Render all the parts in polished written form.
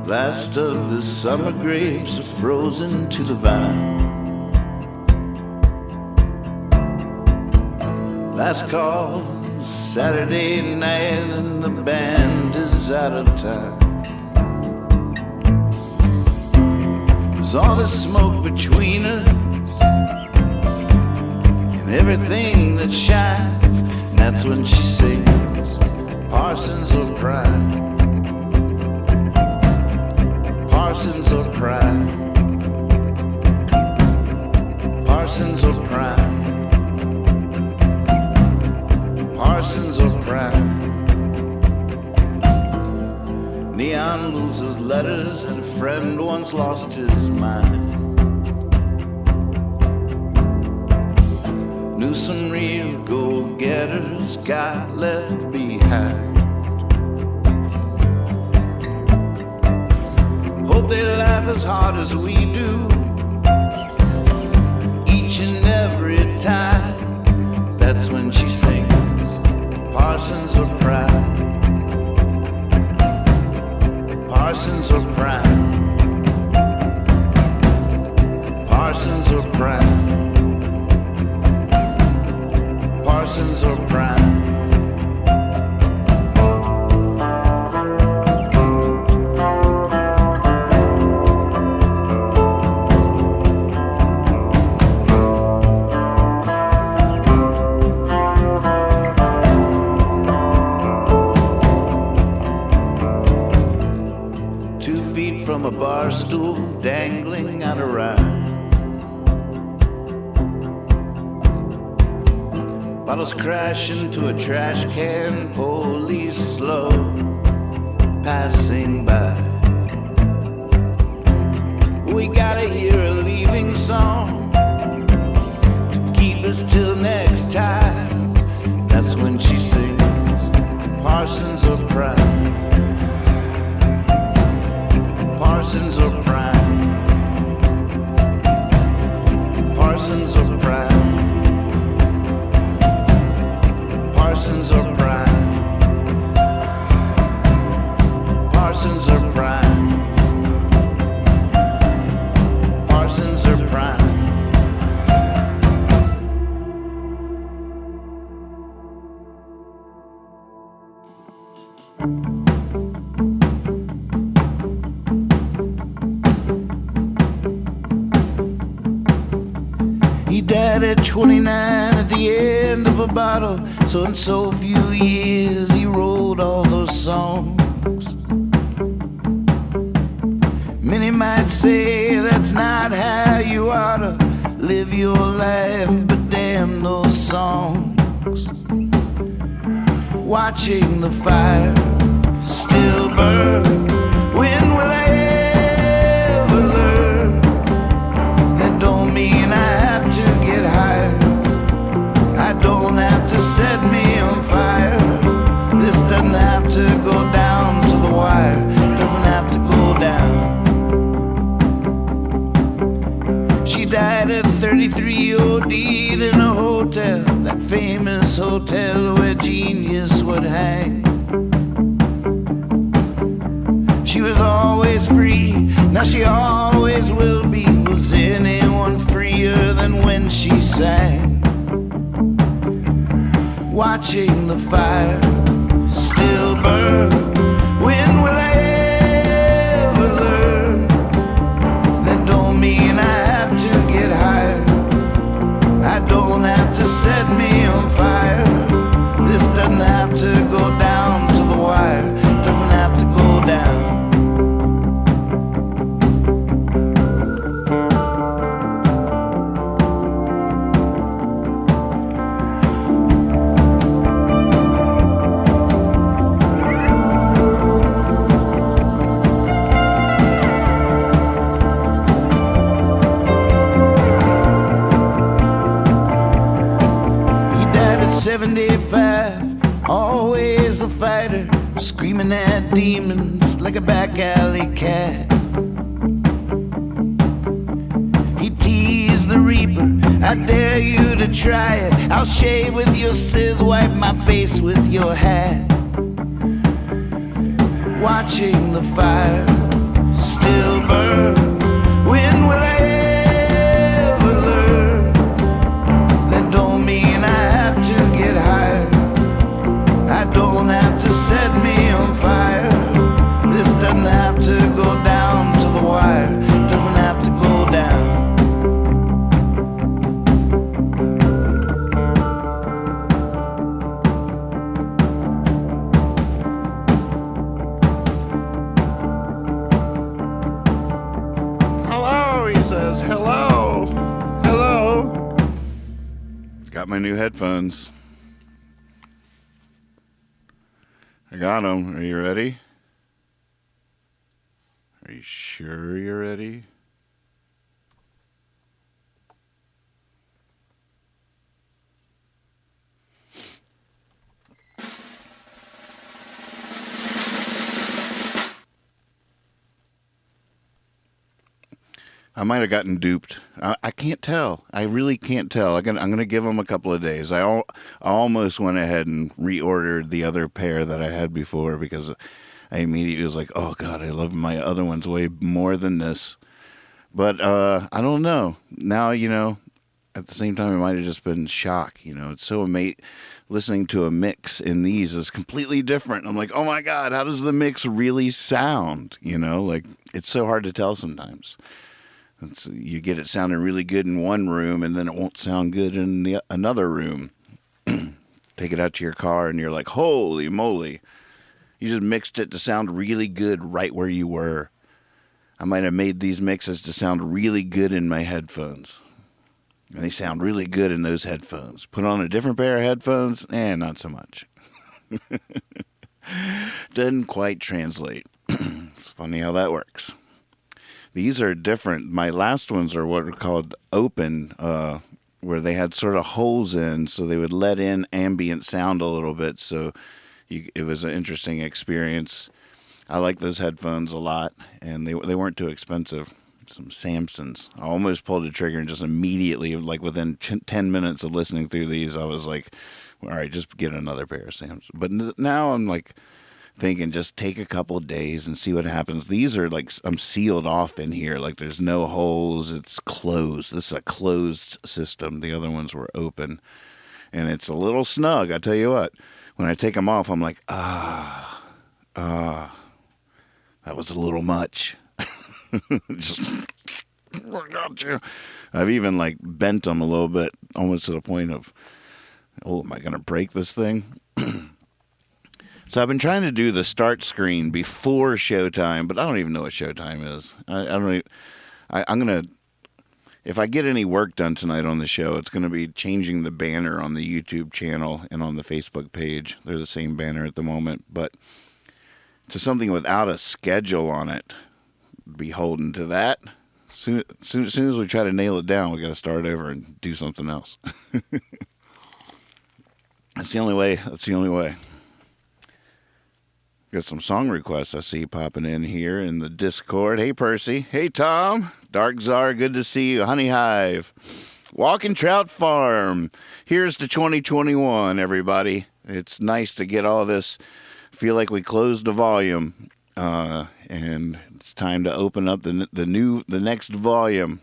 Last of the summer grapes are frozen to the vine. Last call, Saturday night, and the band is out of time. There's all this smoke between us and everything that shines, and that's when she sings Parsons or Pride. Parsons or Pride. Parsons or Pride. Parsons or Pride. Neon loses letters and a friend once lost his mind. Knew some real go-getters got left behind. Hope they laugh as hard as we do each and every time. That's when she sings Parsons or Pride. Parsons or Pride. Parsons or Pride. Parsons or Pride. 2 feet from a bar stool, dangling on a ride. Bottles crash into a trash can, police slow passing by. We gotta hear a leaving song to keep us till next time. That's when she sings Parsons or Pride. Parsons or Pride. Parsons or Pride. Parsons or Pride. Parsons or Pride. Parsons or Pride. He died at 29 at the end of a bottle. So in so few years he wrote all those songs. Many might say that's not how you ought to live your life, but damn those songs. Watching the fire still burn. When will I ever learn? That don't mean I have to get higher. I don't have to set me on fire. This doesn't have to go down to the wire. It doesn't have to go down. She died at 33, OD'd in a hotel, that famous hotel where genius would hang. She was always free, now she always will be. Was anyone freer than when she sang? Watching the fire still burn. When will I ever learn? That don't mean I have to get higher. I don't have to set me on fire. This doesn't have to go down to the wire. It doesn't have to go down. He died at 75, always a fighter, screaming at demons like a back alley cat. He teased the reaper, I dare you to try it. I'll shave with your scythe, wipe my face with your hat. Watching the fire still burn. When will I ever learn? That don't mean I have to get higher. I don't have to set me on fire. This doesn't have to go down to the wire. Doesn't have to go down. Hello, he says. Hello. Hello. Got my new headphones. I got them. Are you ready? Are you sure you're ready? I might have gotten duped. I can't tell. I really can't tell. I'm gonna give them a couple of days. I almost went ahead and reordered the other pair that I had before because I immediately was like, oh God, I love my other ones way more than this. But I don't know. Now, at the same time, it might have just been shock. It's so amazing. Listening to a mix in these is completely different. I'm like, oh my God, how does the mix really sound? Like it's so hard to tell sometimes. You get it sounding really good in one room, and then it won't sound good in another room. Take it out to your car, and you're like, holy moly. You just mixed it to sound really good right where you were. I might have made these mixes to sound really good in my headphones. And they sound really good in those headphones. Put on a different pair of headphones, not so much. Doesn't quite translate. It's funny how that works. These are different. My last ones are what are called open, where they had sort of holes in, so they would let in ambient sound a little bit. So it was an interesting experience. I like those headphones a lot, and they weren't too expensive. Some Samsons. I almost pulled the trigger and just immediately, like within 10 minutes of listening through these, I was like, all right, just get another pair of Samsons. But now I'm like thinking just take a couple of days and see what happens. These are like, I'm sealed off in here. Like there's no holes. It's closed. This is a closed system. The other ones were open. And it's a little snug. I tell you what, when I take them off, I'm like, that was a little much. Just, I got you. I've even like bent them a little bit, almost to the point of, oh, am I going to break this thing? So I've been trying to do the start screen before showtime, but I don't even know what showtime is. I'm going to, if I get any work done tonight on the show, it's going to be changing the banner on the YouTube channel and on the Facebook page. They're the same banner at the moment, but to something without a schedule on it. Beholden to that. Soon as we try to nail it down, we got to start over and do something else. That's the only way. Got some song requests I see popping in here in the Discord. Hey, Percy. Hey, Tom. Dark Czar, good to see you. Honey Hive. Walking Trout Farm. Here's to 2021, everybody. It's nice to get all this. Feel like we closed the volume. And it's time to open up the next volume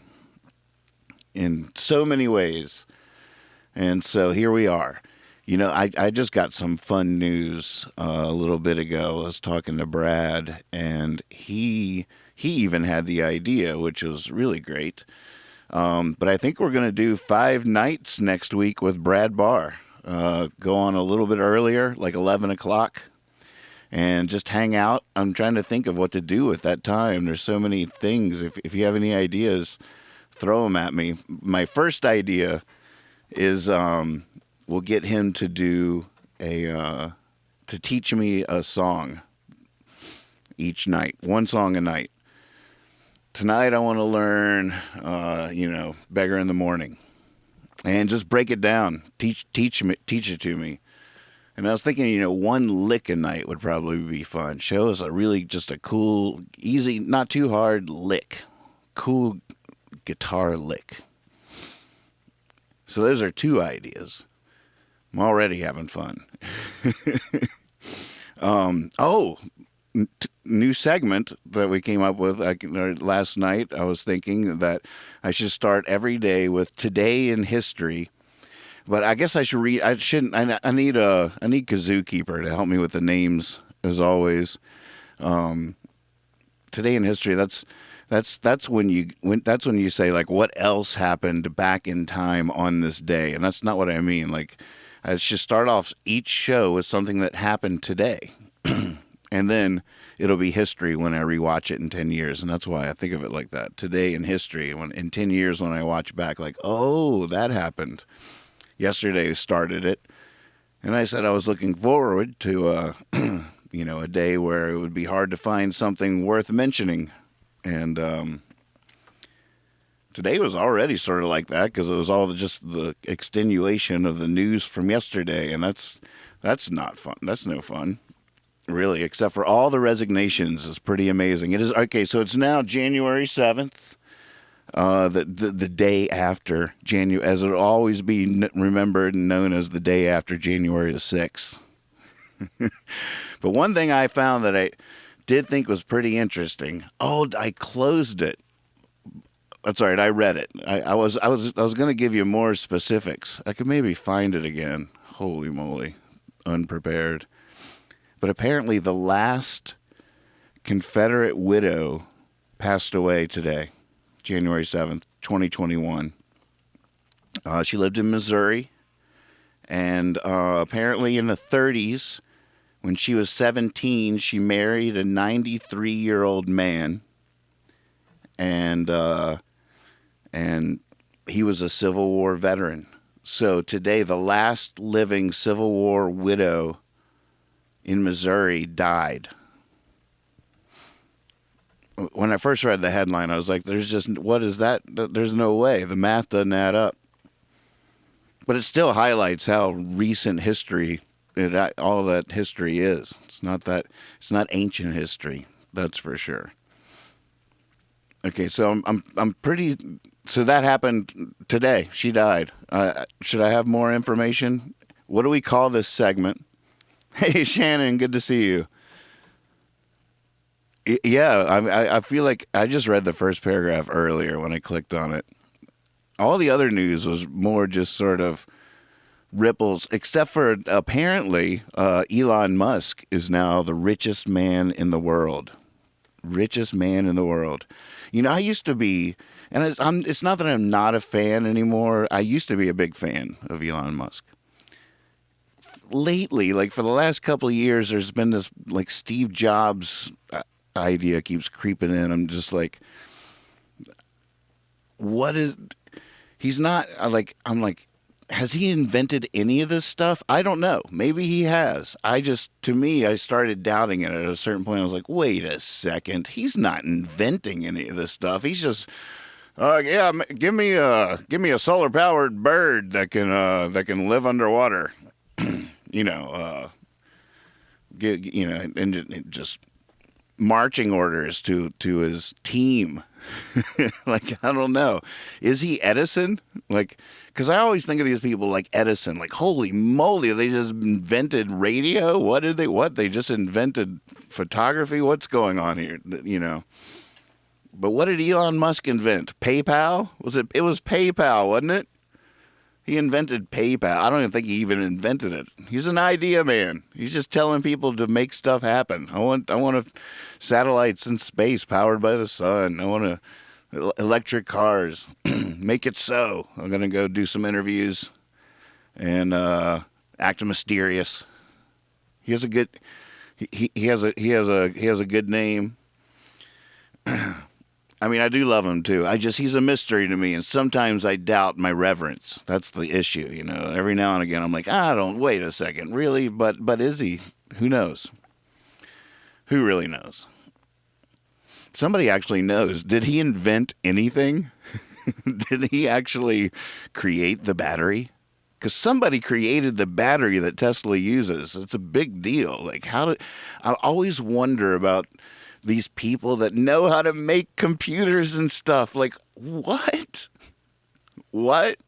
in so many ways. And so here we are. I just got some fun news a little bit ago. I was talking to Brad, and he even had the idea, which was really great. But I think we're going to do 5 nights next week with Brad Barr. Go on a little bit earlier, like 11 o'clock. And just hang out. I'm trying to think of what to do at that time. There's so many things. If you have any ideas, throw them at me. My first idea is we'll get him to do to teach me a song each night. One song a night. Tonight I want to learn, Beggar in the Morning. And just break it down. Teach it to me. And I was thinking, one lick a night would probably be fun. Show us just a cool, easy, not too hard lick. Cool guitar lick. So those are 2 ideas. I'm already having fun. new segment that we came up with last night. I was thinking that I should start every day with today in history. But I guess I should read. I shouldn't. I need Kazoo Keeper to help me with the names as always. Today in history. That's when you say like what else happened back in time on this day, and that's not what I mean. Like I should start off each show with something that happened today, and then it'll be history when I rewatch it in 10 years, and that's why I think of it like that. Today in history, when in 10 years when I watch back, like oh that happened. Yesterday started it, and I said I was looking forward to a day where it would be hard to find something worth mentioning, and today was already sort of like that because it was all just the extenuation of the news from yesterday, and that's not fun. That's no fun, really, except for all the resignations. It's pretty amazing. It is okay. So it's now January 7th. The day after January, as it'll always be remembered and known as the day after January the 6th. But one thing I found that I did think was pretty interesting. Oh, I closed it. That's all right. I read it. I was going to give you more specifics. I could maybe find it again. Holy moly, unprepared. But apparently, the last Confederate widow passed away today. January 7th, 2021. She lived in Missouri, and apparently in the 30s, when she was 17, she married a 93-year-old man, and he was a Civil War veteran. So today, the last living Civil War widow in Missouri died. When I first read the headline, I was like, what is that? There's no way. The math doesn't add up. But it still highlights how recent history, all that history is. It's not ancient history. That's for sure. Okay, so so that happened today. She died. Should I have more information? What do we call this segment? Hey, Shannon, good to see you. Yeah, I feel like I just read the first paragraph earlier when I clicked on it. All the other news was more just sort of ripples, except for apparently Elon Musk is now the richest man in the world. Richest man in the world. I used to be, and it's not that I'm not a fan anymore. I used to be a big fan of Elon Musk. Lately, like for the last couple of years, there's been this like Steve Jobs idea keeps creeping in. I'm just like, he's not like, I'm like, has he invented any of this stuff? I don't know. Maybe he has. To me, I started doubting it at a certain point. I was like, wait a second. He's not inventing any of this stuff. He's just, give me a solar powered bird that can live underwater. And just marching orders to his team. Like, I don't know. Is he Edison? Like, because I always think of these people like Edison. Like, holy moly, they just invented radio? What? They just invented photography? What's going on here? But what did Elon Musk invent? PayPal? It was PayPal, wasn't it? He invented PayPal. I don't even think he even invented it. He's an idea man. He's just telling people to make stuff happen. I want satellites in space powered by the sun. I want electric cars. Make it so. I'm gonna go do some interviews and act mysterious. He has a good. He has a good name. I mean, I do love him, too. He's a mystery to me, and sometimes I doubt my reverence. That's the issue, Every now and again, I'm like, wait a second, really? But is he? Who knows? Who really knows? Somebody actually knows. Did he invent anything? Did he actually create the battery? Because somebody created the battery that Tesla uses. It's a big deal. Like, I always wonder about these people that know how to make computers and stuff. Like, what? What?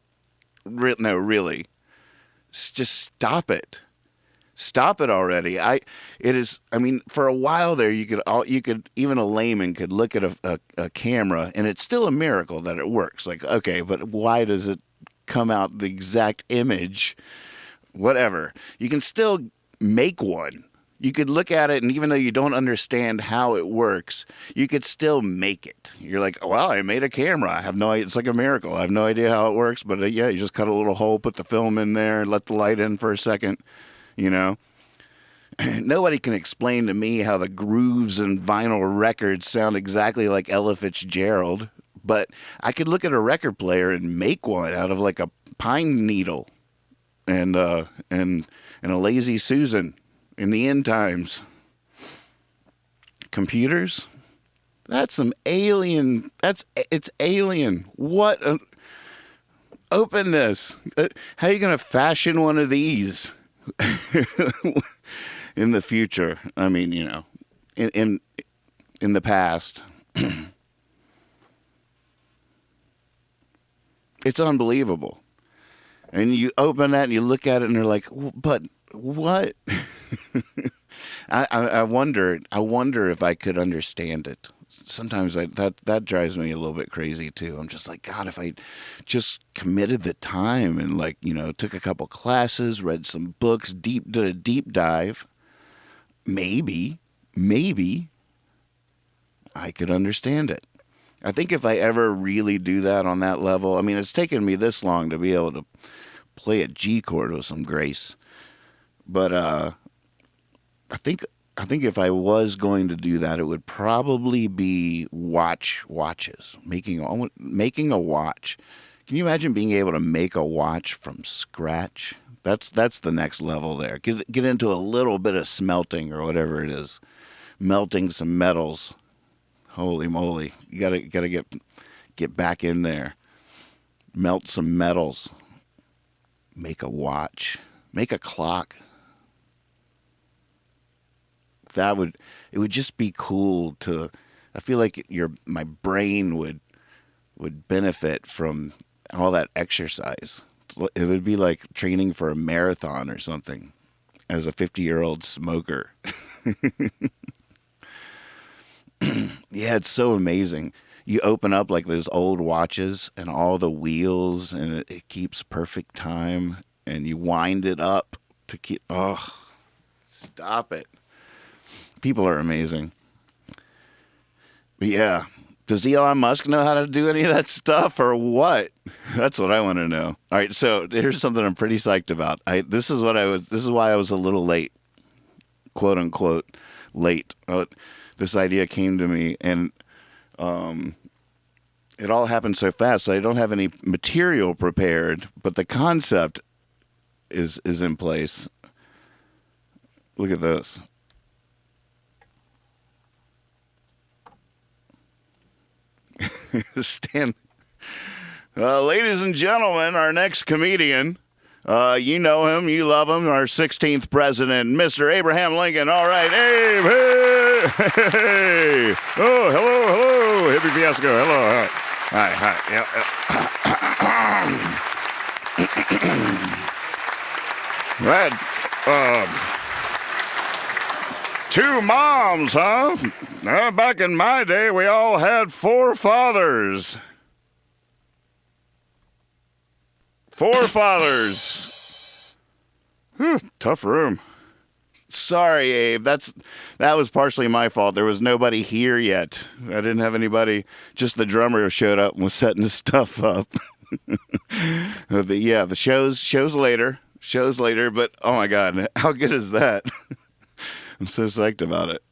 No, really. Just stop it. Stop it already. It is, I mean, for a while there, you could, even a layman could look at a camera and it's still a miracle that it works. Like, okay, but why does it come out the exact image? Whatever. You can still make one. You could look at it, and even though you don't understand how it works, you could still make it. You're like, well, I made a camera. I have no idea. It's like a miracle. I have no idea how it works, but yeah, you just cut a little hole, put the film in there, let the light in for a second, you know? Nobody can explain to me how the grooves in vinyl records sound exactly like Ella Fitzgerald, but I could look at a record player and make one out of like a pine needle and a Lazy Susan. In the end times, computers, that's some alien, it's alien. What? Open this. How are you going to fashion one of these in the future? I mean, you know, in the past. It's unbelievable. And you open that and you look at it and they're like, but what? I wonder if I could understand it. Sometimes that drives me a little bit crazy too. I'm just like, God, if I just committed the time and, like, you know, took a couple classes, read some books, did a deep dive, maybe I could understand it. I think if I ever really do that on that level, I mean, it's taken me this long to be able to play a G chord with some grace. But I think if I was going to do that, it would probably be watches, making a watch. Can you imagine being able to make a watch from scratch? That's the next level there. Get into a little bit of smelting or whatever it is, melting some metals. Holy moly! You gotta get back in there, melt some metals, make a watch, make a clock. It would just be cool to. I feel like my brain would benefit from all that exercise. It would be like training for a marathon or something as a 50-year-old smoker. Yeah, it's so amazing. You open up like those old watches and all the wheels, and it keeps perfect time, and you wind it up to keep. Oh, stop it. People are amazing. But yeah, does Elon Musk know how to do any of that stuff or what? That's what I want to know. All right, so here's something I'm pretty psyched about. This is why I was a little late, quote unquote late. This idea came to me, and it all happened so fast. So I don't have any material prepared, but the concept is in place. Look at this. Ladies and gentlemen, our next comedian, you know him, you love him, our 16th president, Mr. Abraham Lincoln. All right, Abe, hey. Oh, hello, hippie fiasco, hello. Hi, yeah. Right, two moms, huh? Back in my day, we all had four fathers. Whew, tough room. Sorry, Abe. That was partially my fault. There was nobody here yet. I didn't have anybody. Just the drummer showed up and was setting his stuff up. The shows later. But oh my God, how good is that? I'm so psyched about it.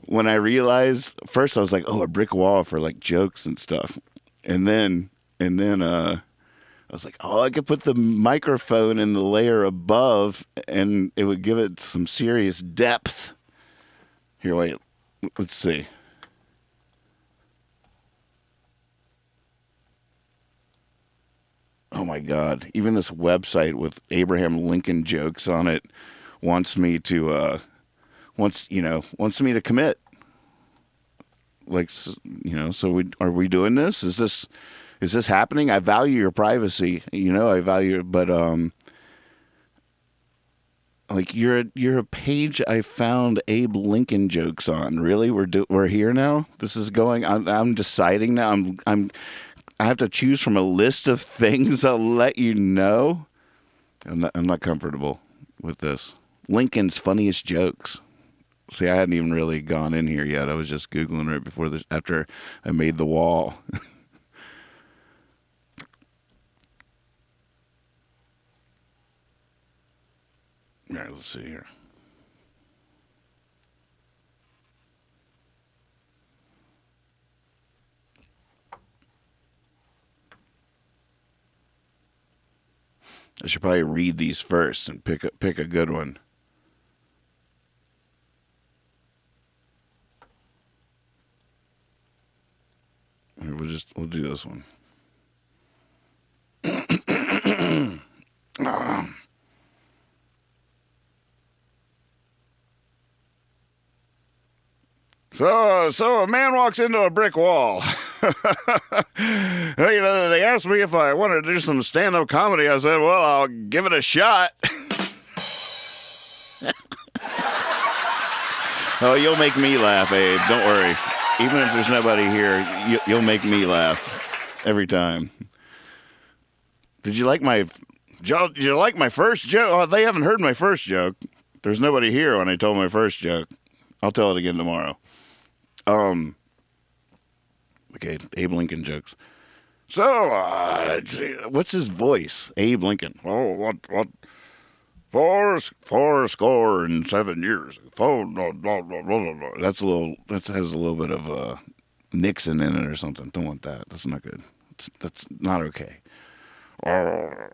When I realized, first I was like, oh, a brick wall for like jokes and stuff. And then I was like, oh, I could put the microphone in the layer above and it would give it some serious depth. Here, wait, let's see. Oh my God. Even this website with Abraham Lincoln jokes on it wants me to commit. Like, you know, so are we doing this? Is this happening? I value your privacy. You know, I value it, but Like you're a page I found Abe Lincoln jokes on. Really, we're here now. This is going. I'm deciding now. I have to choose from a list of things. I'll let you know. I'm not comfortable with this. Lincoln's funniest jokes. See, I hadn't even really gone in here yet. I was just Googling right before this, after I made the wall. All right, let's see here. I should probably read these first and pick a good one. We'll do this one. So a man walks into a brick wall. They asked me if I wanted to do some stand-up comedy. I said, well, I'll give it a shot. Oh, you'll make me laugh, Abe. Don't worry. Even if there's nobody here, you'll make me laugh every time. Did you like my first joke? Oh, they haven't heard my first joke. There's nobody here when I told my first joke. I'll tell it again tomorrow. Okay, Abe Lincoln jokes. So, let's see, what's his voice? Abe Lincoln. Oh, what? 4 score and 7 years. That has a little bit of Nixon in it or something. Don't want that. That's not good. That's not okay. I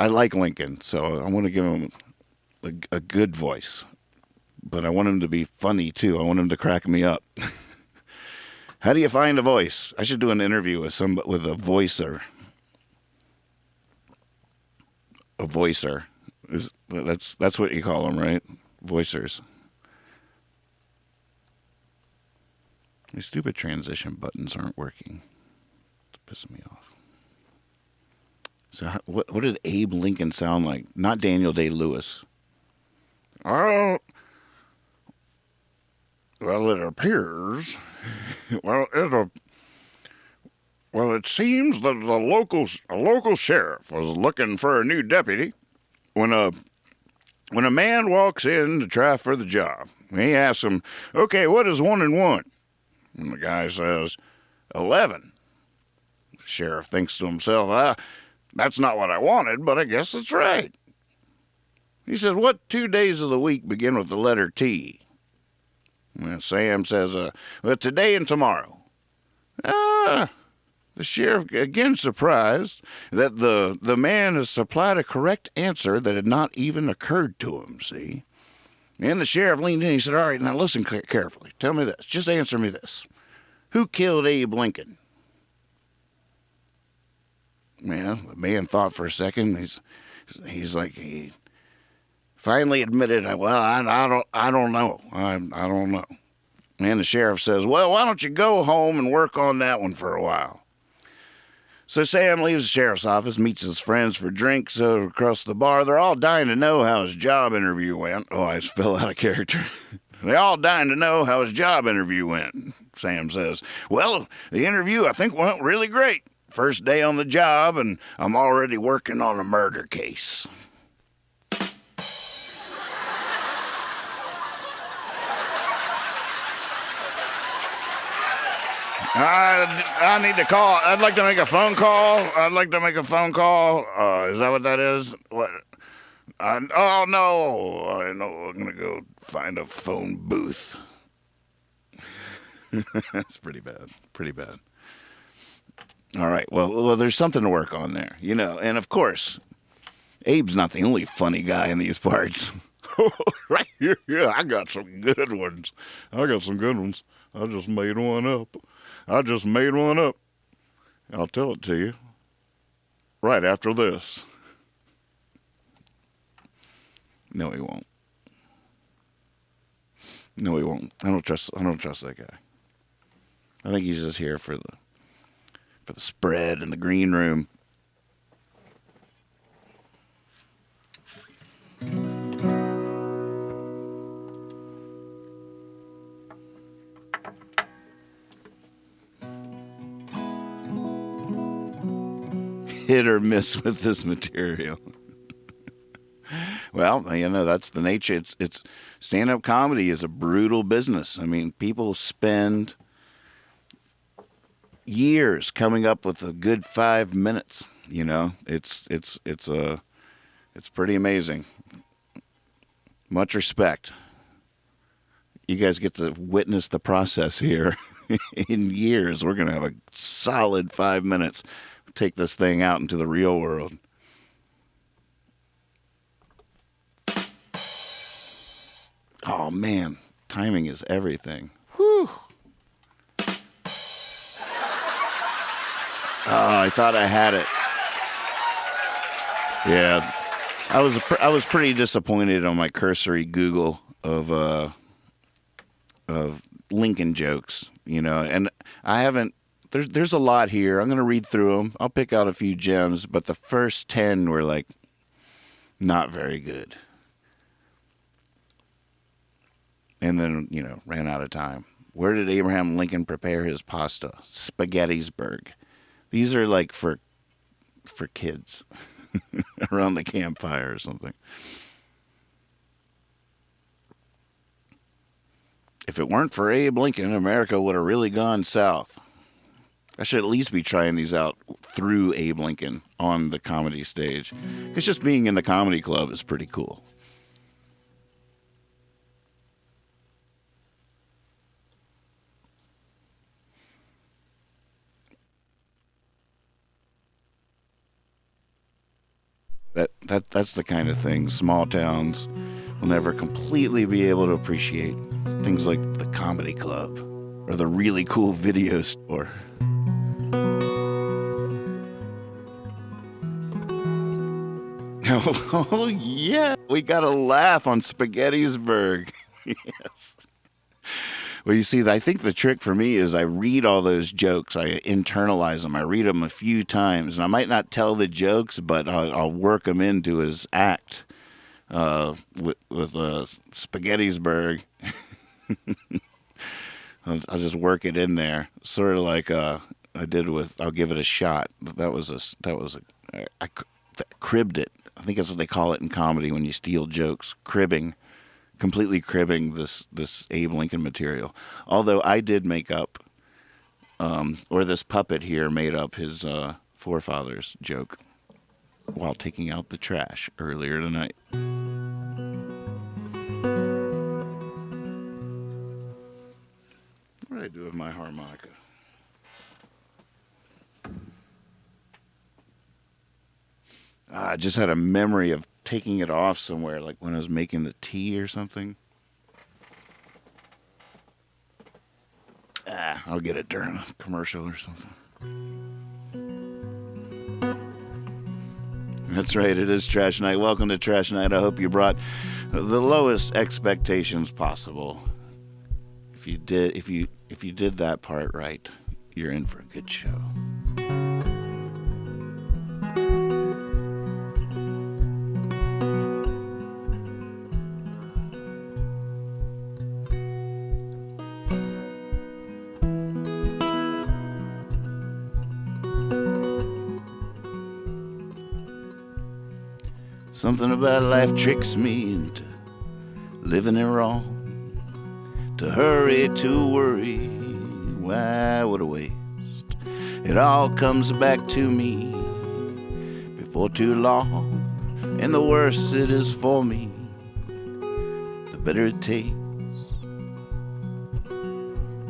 like Lincoln, so I want to give him a good voice. But I want him to be funny, too. I want him to crack me up. How do you find a voice? I should do an interview with a voicer. A voicer. That's what you call them, right? Voicers. These stupid transition buttons aren't working. It's pissing me off. So what did Abe Lincoln sound like? Not Daniel Day-Lewis. Oh, well, it appears. It seems that a local sheriff was looking for a new deputy when a man walks in to try for the job. He asks him, "Okay, what is 1 and 1?" And the guy says, 11. The sheriff thinks to himself, that's not what I wanted, but I guess that's right. He says, "What 2 days of the week begin with the letter T?" Well, Sam says, today and tomorrow. The sheriff, again surprised that the man has supplied a correct answer that had not even occurred to him, see? And the sheriff leaned in and he said, "All right, now listen carefully. Tell me this. Just answer me this. Who killed Abe Lincoln?" Well, the man thought for a second. He finally admitted, "Well, I don't know. I don't know." And the sheriff says, "Well, why don't you go home and work on that one for a while?" So Sam leaves the sheriff's office, meets his friends for drinks across the bar. They're all dying to know how his job interview went. Oh, I just fell out of character. They're all dying to know how his job interview went. Sam says, "Well, the interview, I think, went really great. First day on the job, and I'm already working on a murder case." I need to call. I'd like to make a phone call. Is that what that is? What? Oh, no. I know. I'm going to go find a phone booth. That's pretty bad. All right. Well, there's something to work on there, And, of course, Abe's not the only funny guy in these parts. Right here. Yeah, I got some good ones. I just made one up. I'll tell it to you right after this. No, he won't. I don't trust that guy. I think he's just here for the spread in the green room. hit or miss with this material. Well, that's the nature. It's stand-up comedy is a brutal business. I mean, people spend years coming up with a good 5 minutes. It's pretty amazing. Much respect. You guys get to witness the process here. In years, we're going to have a solid 5 minutes. Take this thing out into the real world. Oh, man. Timing is everything. Whew. Oh, I thought I had it. Yeah. I was pretty disappointed on my cursory Google of Lincoln jokes, and I haven't. There's a lot here. I'm going to read through them. I'll pick out a few gems, but the first 10 were like not very good. And then, ran out of time. Where did Abraham Lincoln prepare his pasta? Spaghettisburg. These are like for kids around the campfire or something. If it weren't for Abe Lincoln, America would have really gone south. I should at least be trying these out through Abe Lincoln on the comedy stage. Because just being in the comedy club is pretty cool. That's the kind of thing small towns will never completely be able to appreciate. Things like the comedy club or the really cool video store. Oh yeah, we got a laugh on Spaghettisburg. Yes. Well, you see, I think the trick for me is I read all those jokes. I internalize them. I read them a few times. And I might not tell the jokes, but I'll work them into his act with Spaghettisburg. I'll just work it in there. Sort of like I did with I'll Give It a Shot. I cribbed it. I think that's what they call it in comedy when you steal jokes. Cribbing. Completely cribbing this Abe Lincoln material. Although I did make up, or this puppet here made up his forefathers joke while taking out the trash earlier tonight. What did I do with my harmonica? I just had a memory of taking it off somewhere, like when I was making the tea or something. I'll get it during a commercial or something. That's right, it is Trash Night. Welcome to Trash Night. I hope you brought the lowest expectations possible. If you did that part right, you're in for a good show. Something about life tricks me into living it wrong. To hurry, to worry, why would I waste? It all comes back to me before too long. And the worse it is for me, the better it tastes.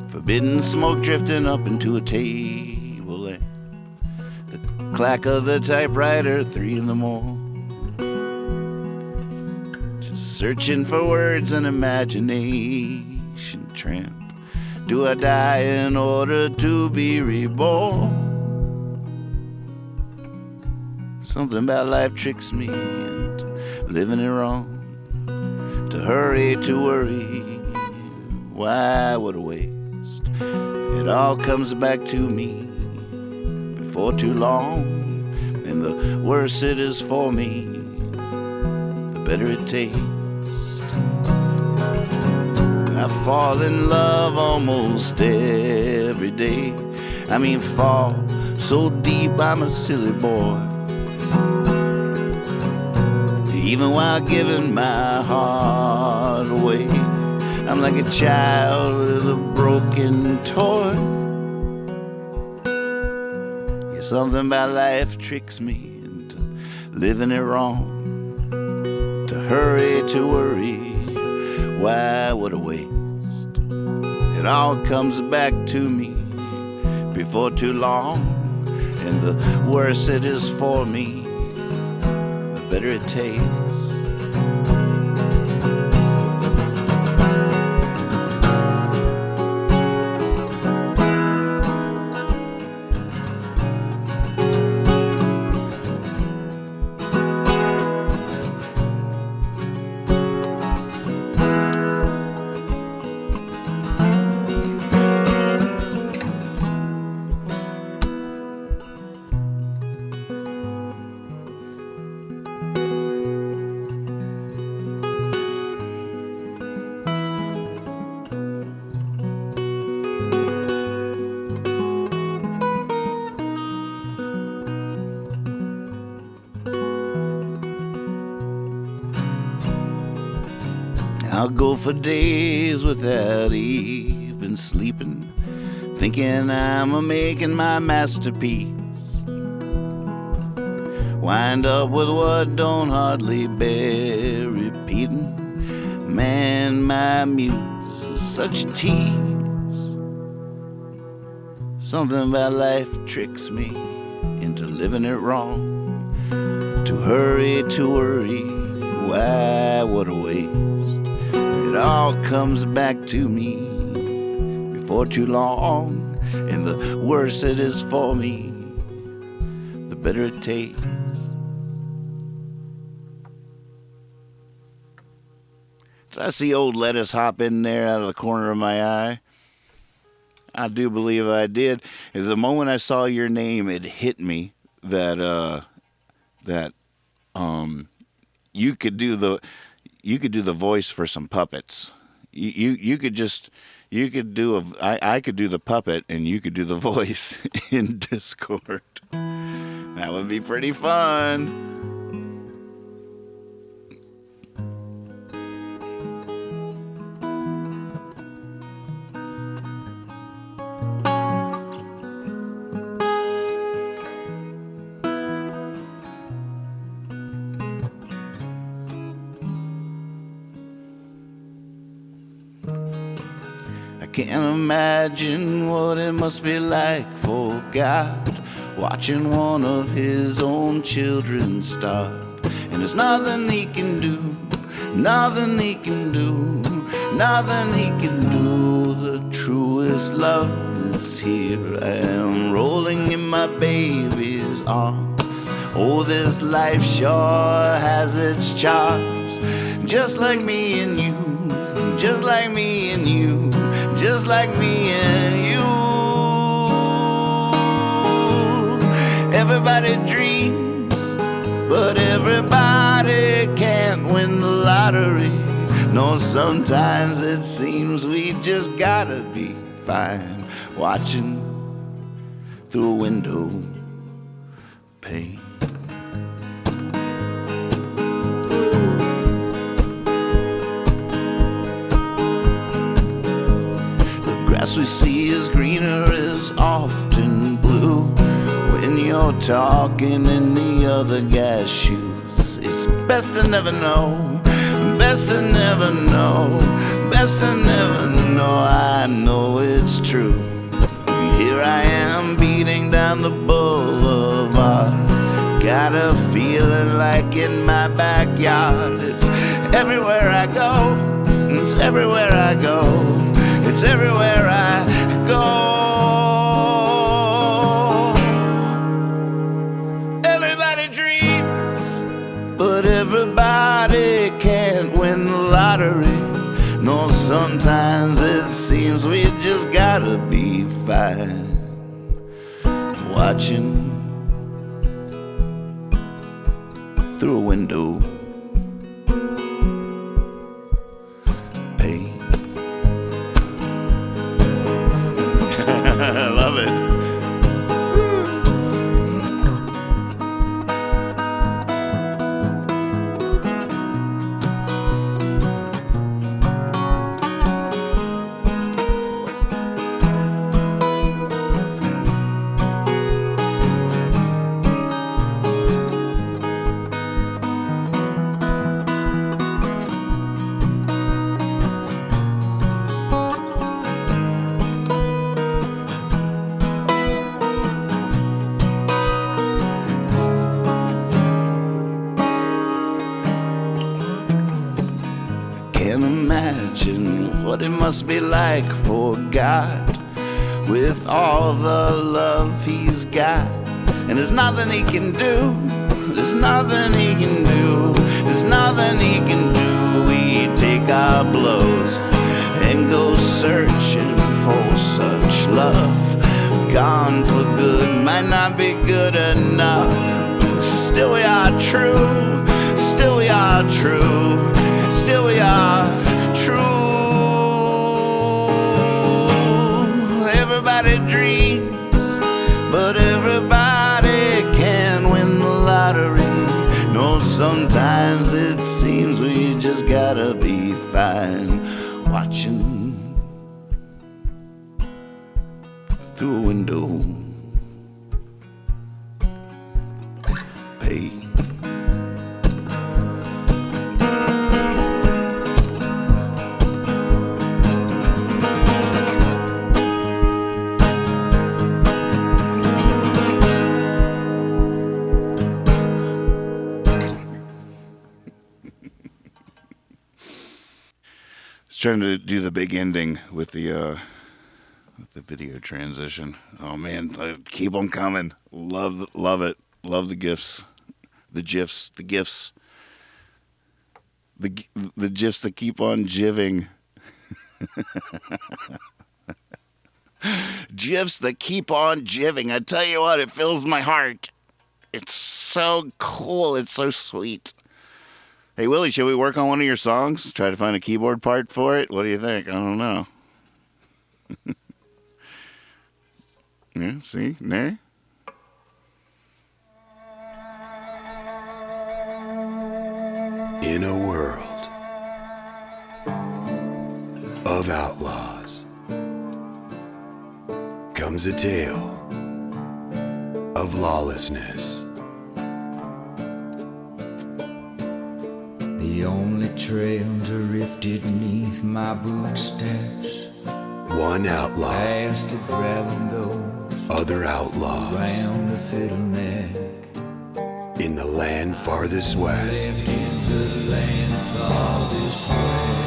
Forbidden smoke drifting up into a table lamp. The clack of the typewriter, 3 a.m. Searching for words and imagination tramp. Do I die in order to be reborn? Something about life tricks me into living it wrong. To hurry, to worry, why would I waste? It all comes back to me before too long. And the worse it is for me, the better it tastes. I fall in love almost every day. I mean, fall so deep I'm a silly boy. Even while giving my heart away, I'm like a child with a broken toy. Yeah, something about life tricks me into living it wrong. To hurry, to worry, why would I waste? It all comes back to me before too long, and the worse it is for me, the better it tastes. I'll go for days without even sleeping, thinking I'm a-making my masterpiece. Wind up with what don't hardly bear repeating. Man, my muse is such a tease. Something about life tricks me into living it wrong. To hurry, to worry, why would I waste? It all comes back to me before too long, and the worse it is for me, the better it tastes. Did I see old lettuce hop in there out of the corner of my eye? I do believe I did. At the moment I saw your name, it hit me that you could do the voice for some puppets. I could do the puppet and you could do the voice in Discord. That would be pretty fun. Can't imagine what it must be like for God watching one of his own children starve. And there's nothing he can do, nothing he can do, nothing he can do. The truest love is here. I am rolling in my baby's arms. Oh, this life sure has its charms. Just like me and you, just like me and you, just like me and you. Everybody dreams, but everybody can't win the lottery. No, sometimes it seems we just gotta be fine, watching through a window pane. We see is greener is often blue when you're talking in the other guy's shoes. It's best to never know, best to never know, best to never know. I know it's true. Here I am beating down the boulevard. Got a feeling like in my backyard. It's everywhere I go, it's everywhere I go. It's everywhere I go. Everybody dreams, but everybody can't win the lottery. No, sometimes it seems we just gotta be fine, watching through a window. I love it. can imagine what it must be like for God with all the love he's got. And there's nothing he can do, there's nothing he can do, there's nothing he can do. We take our blows and go searching for such love. Gone for good, might not be good enough. Still we are true, still we are true, still we are true. Everybody dreams, but everybody can win the lottery. No, sometimes it seems we just gotta be fine watching through a window. Pay. Trying to do the big ending with the video transition. Oh man, keep them coming. Love it. Love the gifs, the gifs, the gifs, the gifs that keep on jiving. GIFs that keep on jiving. I tell you what, it fills my heart. It's so cool. It's so sweet. Hey, Willie, should we work on one of your songs? Try to find a keyboard part for it? What do you think? I don't know. Yeah, see? There? In a world of outlaws comes a tale of lawlessness. The only trail drifted beneath my bootsteps. One outlaw, Past the gravel goes, other outlaws round the fiddle neck. in the land farthest west. Left in the land farthest west.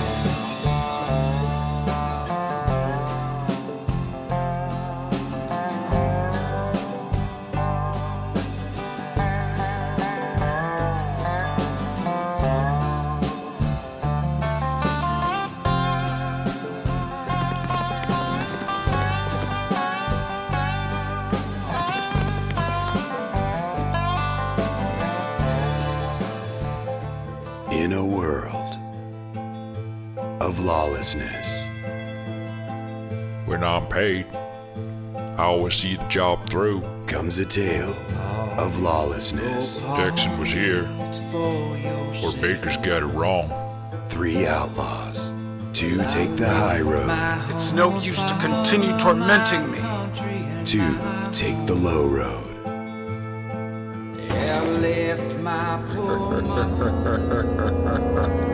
In a world of lawlessness, When I'm paid, I always see the job through. comes a tale of lawlessness. Jackson was here, It's for your or sake. Baker's got it wrong. 3 outlaws, 2 take the high road, It's no use to continue tormenting me. 2 take the low road. I left my poor mama.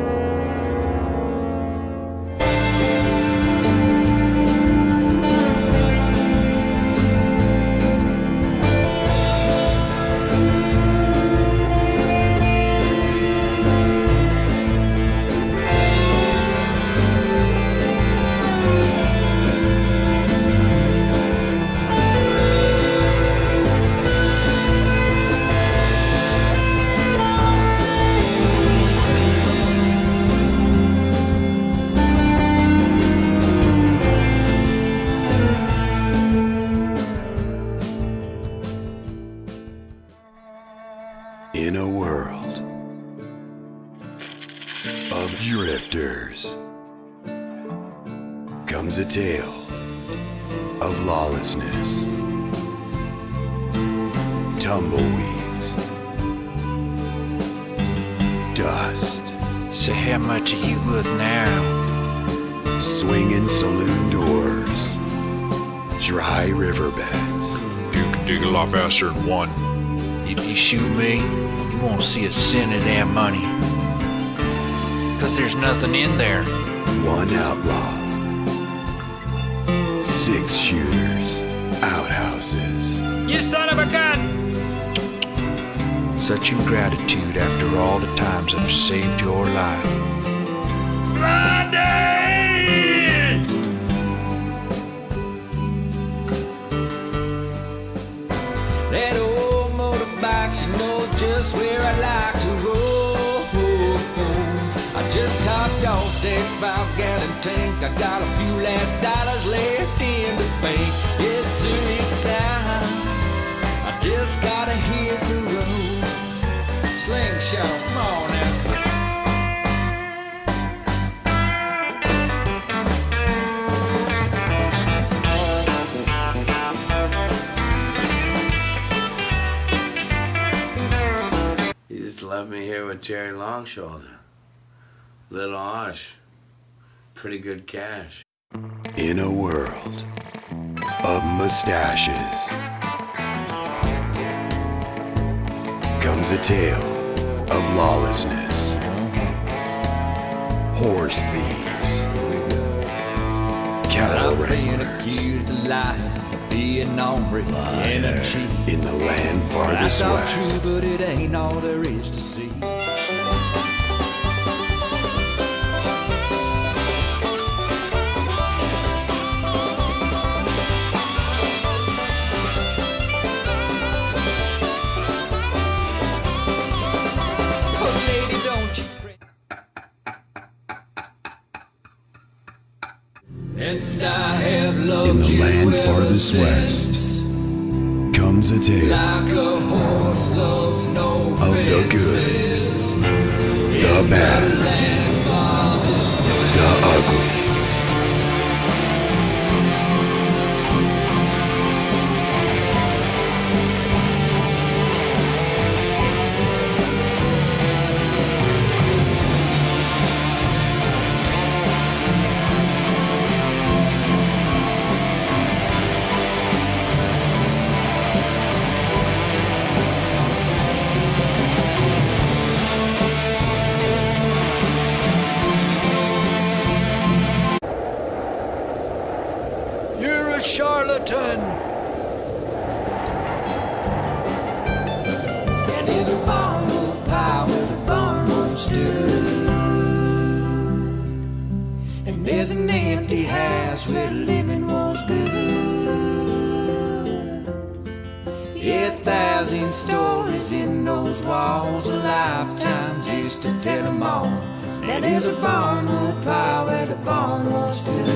In a world of drifters comes a tale of lawlessness. Tumbleweeds, dust, So how much are you worth now? swinging saloon doors, dry riverbeds, You can dig a lot faster than one. If you shoot me, you won't see a cent of that money. 'Cause there's nothing in there. 1 outlaw, 6 shooters, outhouses. You son of a gun! Such ingratitude after all the times I've saved your life. blinded. That old motorbike, she knows just where I like to roll. I just topped off that 5-gallon tank. I got a few last dollars left in the bank. Yes, sir, it's time. I just gotta hit the road. Slingshot, come on now. You just left me here with Jerry Longshoulder. Little Osh. Pretty good cash. In a world of mustaches comes a tale of lawlessness. Horse thieves, cattle I've been wranglers accused of lying, of being hombre and a cheat. in the land farthest That's all west. true, but it ain't all there is to see. Oh, lady, don't you fret. And I have loved In the you land ever farthest since. west comes a tale Like a horse loves no of the good, fences. the bad, Land farthest the ugly. You're a charlatan. And there's a barnwood pile where the barnwood stood. And there's an empty house where living was good. 1,000 stories in those walls, a lifetime just to tell them all. Now there's a barnwood pile where the barnwood stood.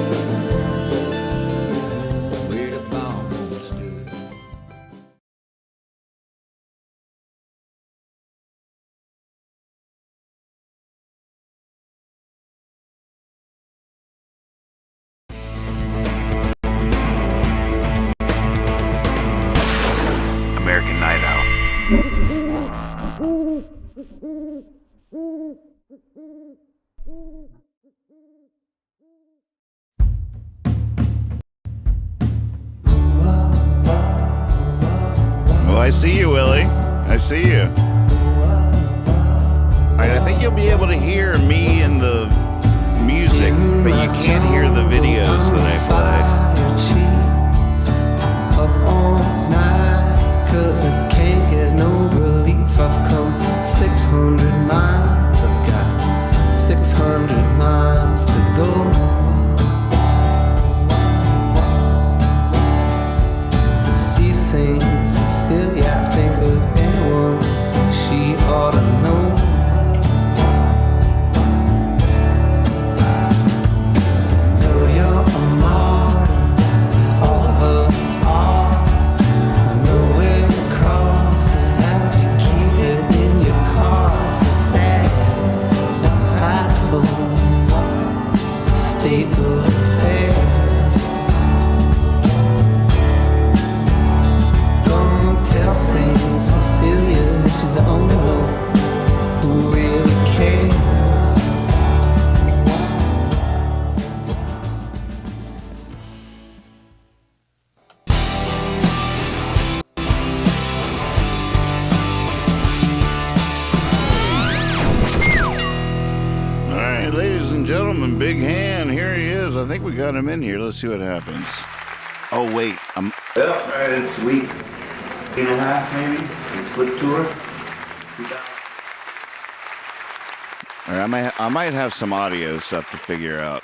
Where the barnwood stood. American Night Owl. Oh, I see you, Willie. I see you. All right, I think you'll be able to hear me in the music, but you can't hear the videos that I play. Up all night, 'cause I can't get no relief. I've come 600 miles, I've got 600 miles to go. To see St. Cecilia, I think of anyone she ought to know. Know you're a martyr, as all of us are. I know where the cross is, how'd you keep it in your car? It's a sad and prideful state of affairs. Don't tell Saint Cecilia she's the only one who really cares. All right, ladies and gentlemen, Big Hand, here he is. I think we got him in here. Let's see what happens. Oh, wait. Well, alright, it's a week and a half maybe. And slip tour. Or I might have some audio stuff to figure out.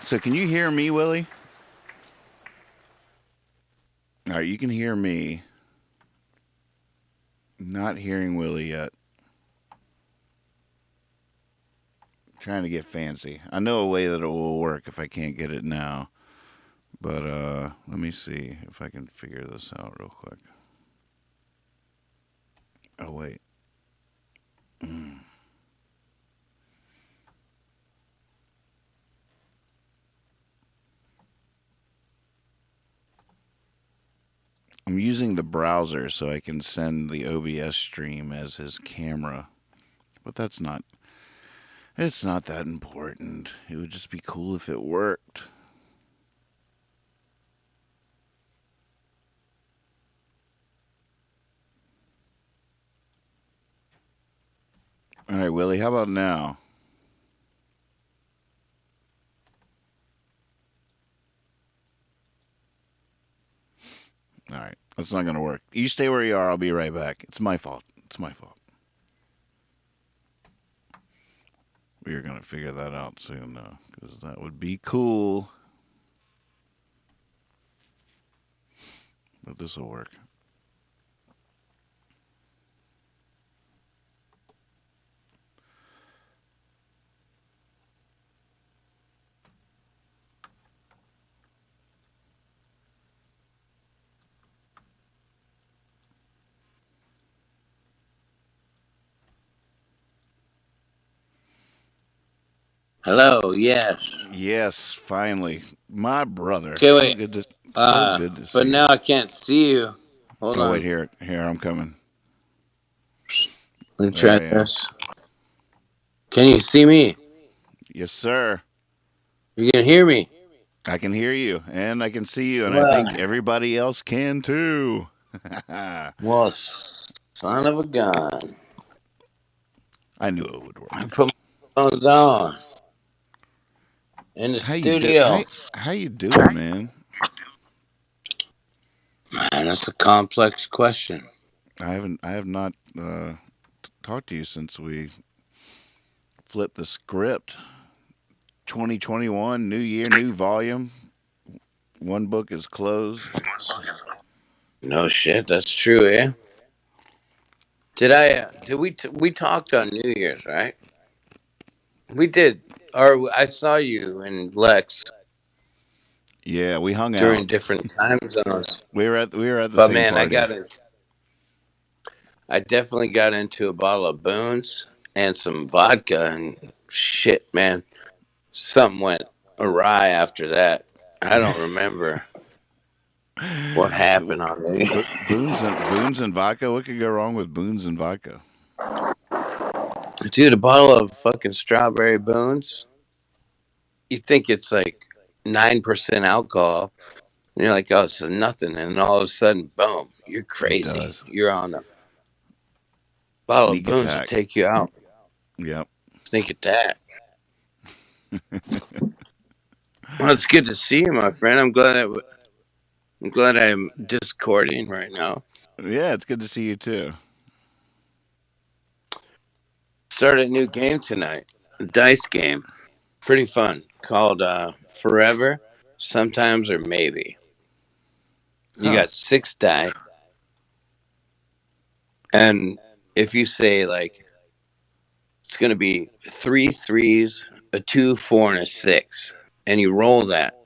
So can you hear me, Willie? All right, you can hear me. Not hearing Willie yet. Trying to get fancy. I know a way that it will work if I can't get it now. But let me see if I can figure this out real quick. Oh wait. I'm using the browser so I can send the OBS stream as his camera. But it's not that important. It would just be cool if it worked. All right, Willie, how about now? All right, that's not going to work. You stay where you are. I'll be right back. It's my fault. It's my fault. We are going to figure that out soon, though, because that would be cool. But this will work. Hello, yes. Yes, finally, my brother. Okay, wait. So good to see But you. now I can't see you. Hold Oh on. wait, here, I'm coming. Let me There try I am. this. Can you see me? Yes, sir. You can hear me? I can hear you, and I can see you, and I Well, think everybody else can too. well, son of a gun. I knew it would I work. put my phones on in the studio. How you doing, man? Man, that's a complex question. I have not talked to you since we flipped the script. 2021, new year, new volume. One book is closed. No shit, that's true, eh? Did we talked on New Year's, right? We did. Or I saw you and Lex Yeah, we hung during out. different time zones. We were at the But same man, party. I definitely got into a bottle of Boone's and some vodka and shit, man. Something went awry after that. I don't remember what happened on me. Boones and vodka. What could go wrong with Boones and vodka? Dude, a bottle of fucking strawberry Boone's. You think it's like 9% alcohol. And you're like, oh, it's nothing. And all of a sudden, boom, you're It crazy. does. You're on a bottle of Sneak Boone's to attack. take you out. Yep. Sneak attack. Well, it's good to see you, my friend. I'm glad I'm discording right now. Yeah, it's good to see you too. Started a new game tonight, a dice game. Pretty fun, called Forever, Sometimes, or Maybe. You got 6 die, and if you say like it's going to be 3 threes, a 2, 4, and a 6, and you roll that,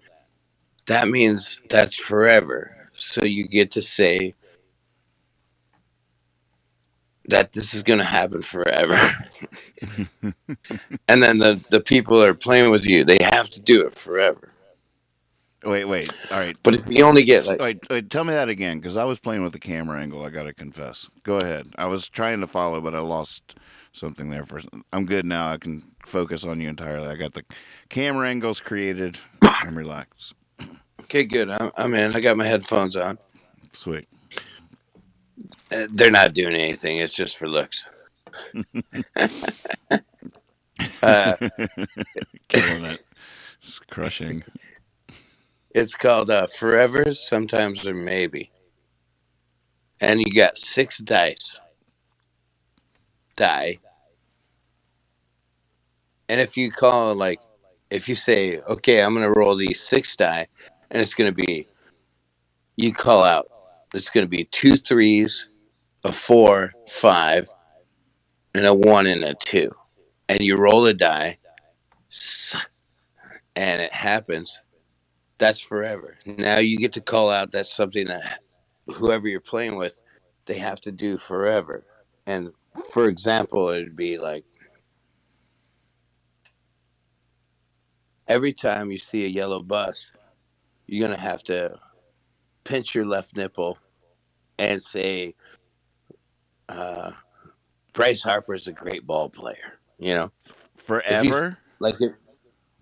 that means that's forever. So you get to say that this is going to happen forever. And then the people that are playing with you, they have to do it forever. Wait. All right. But if you only get like, wait, tell me that again, because I was playing with the camera angle. I gotta confess. Go ahead. I was trying to follow, but I lost something there. I'm good now. I can focus on you entirely. I got the camera angles created. I'm relaxed. okay, good, I'm in. I got my headphones on. Sweet. They're not doing anything. It's just for looks. Killing it. It's crushing. It's called Forever, Sometimes, or Maybe. And you got 6 die. And if you call like, if you say, okay, I'm gonna roll these 6 die, and it's gonna be, you call out, it's gonna be 2 threes, a 4, 5, and a 1 and a 2, and you roll a die, and it happens. That's forever. Now you get to call out. That's something that whoever you're playing with, they have to do forever. And for example, it'd be like every time you see a yellow bus, you're gonna have to pinch your left nipple and say, "Bryce Harper's a great ball player." You know, if you Forever? like it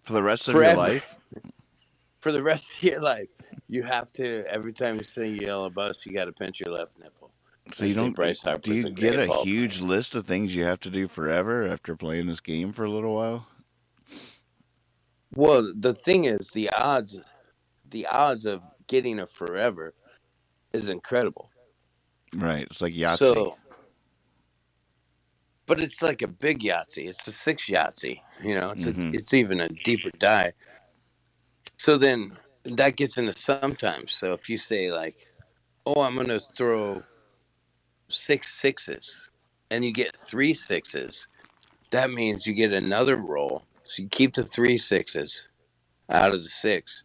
For the rest of your forever life? for the rest of your life, you have to every time you see a yellow bus, you got to pinch your left nipple So and you say, don't "Bryce do Harper's you a get great a ball player." huge list of things you have to do forever after playing this game for a little while? Well, the thing is, the odds of getting a forever is incredible. Right. It's like Yahtzee. So, but it's like a big Yahtzee. It's a 6 Yahtzee. You know, it's even a deeper die. So then that gets into sometimes. So if you say like, "Oh, I'm gonna throw 6 sixes," and you get 3 sixes, that means you get another roll. So you keep the 3 sixes out of the 6,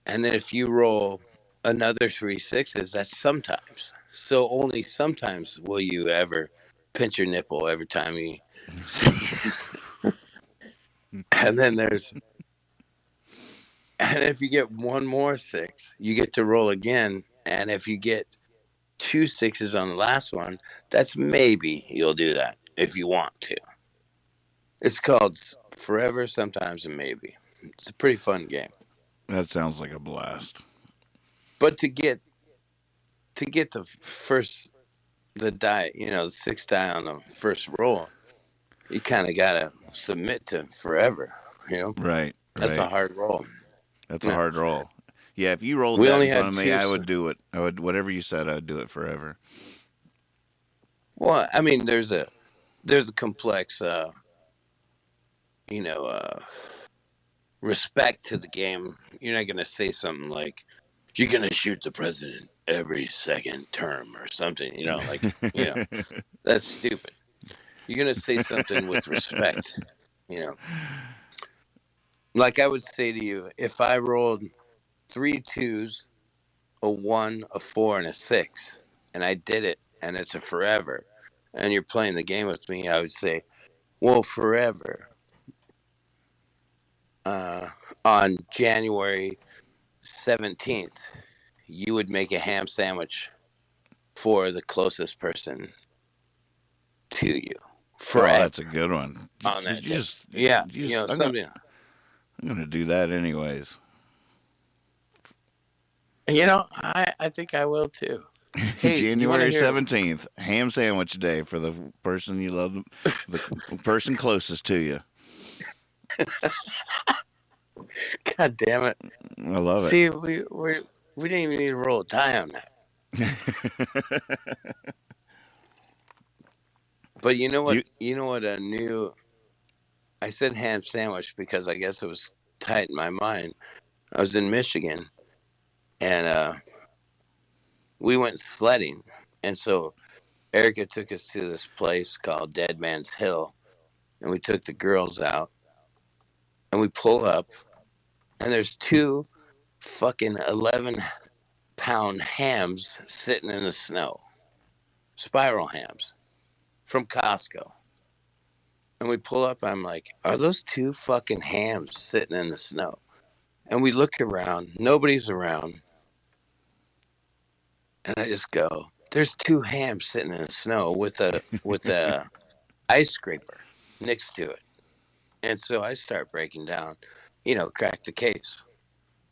and then if you roll another 3 sixes, that's sometimes. So only sometimes will you ever pinch your nipple every time you. And then there's, and if you get one more 6, you get to roll again. And if you get 2 sixes on the last one, that's maybe you'll do that if you want to. It's called Forever, Sometimes, and Maybe. It's a pretty fun game. That sounds like a blast. But to get the first, the die, the 6 die on the first roll, you kind of gotta submit to forever. Right, That's a right. hard roll. That's a Yeah, hard roll. Yeah, if you rolled we that only in front had of me, two. I would do it. I would whatever you said, I'd do it forever. Well, I mean, there's a complex, you know, uh, respect to the game. You're not gonna say something like, "You're gonna shoot the president every second term" or something. That's stupid. You're gonna say something with respect. You know, like I would say to you, if I rolled 3 twos, a 1, a 4, and a 6, and I did it, and it's a forever, and you're playing the game with me, I would say, well, forever. On January 17th, you would make a ham sandwich for the closest person to you Oh, that's a forever good one. on Did that you day. just? Yeah, Did you just? something. I'm gonna do that anyways. I think I will too. Hey, you want to January hear? 17th, ham sandwich day for the person you love, the person closest to you. God damn it! I love it. See, we didn't even need to roll a die on that. But you know Do what? you, You know what? A new. I said ham sandwich because I guess it was tight in my mind. I was in Michigan, and we went sledding, and so Erica took us to this place called Dead Man's Hill, and we took the girls out, and we pull up, and there's 2 fucking 11-pound hams sitting in the snow, spiral hams from Costco. And we pull up, I'm like, are those 2 fucking hams sitting in the snow? And we look around, nobody's around. And I just go, there's 2 hams sitting in the snow with a ice scraper next to it. And so I start breaking down, crack the case.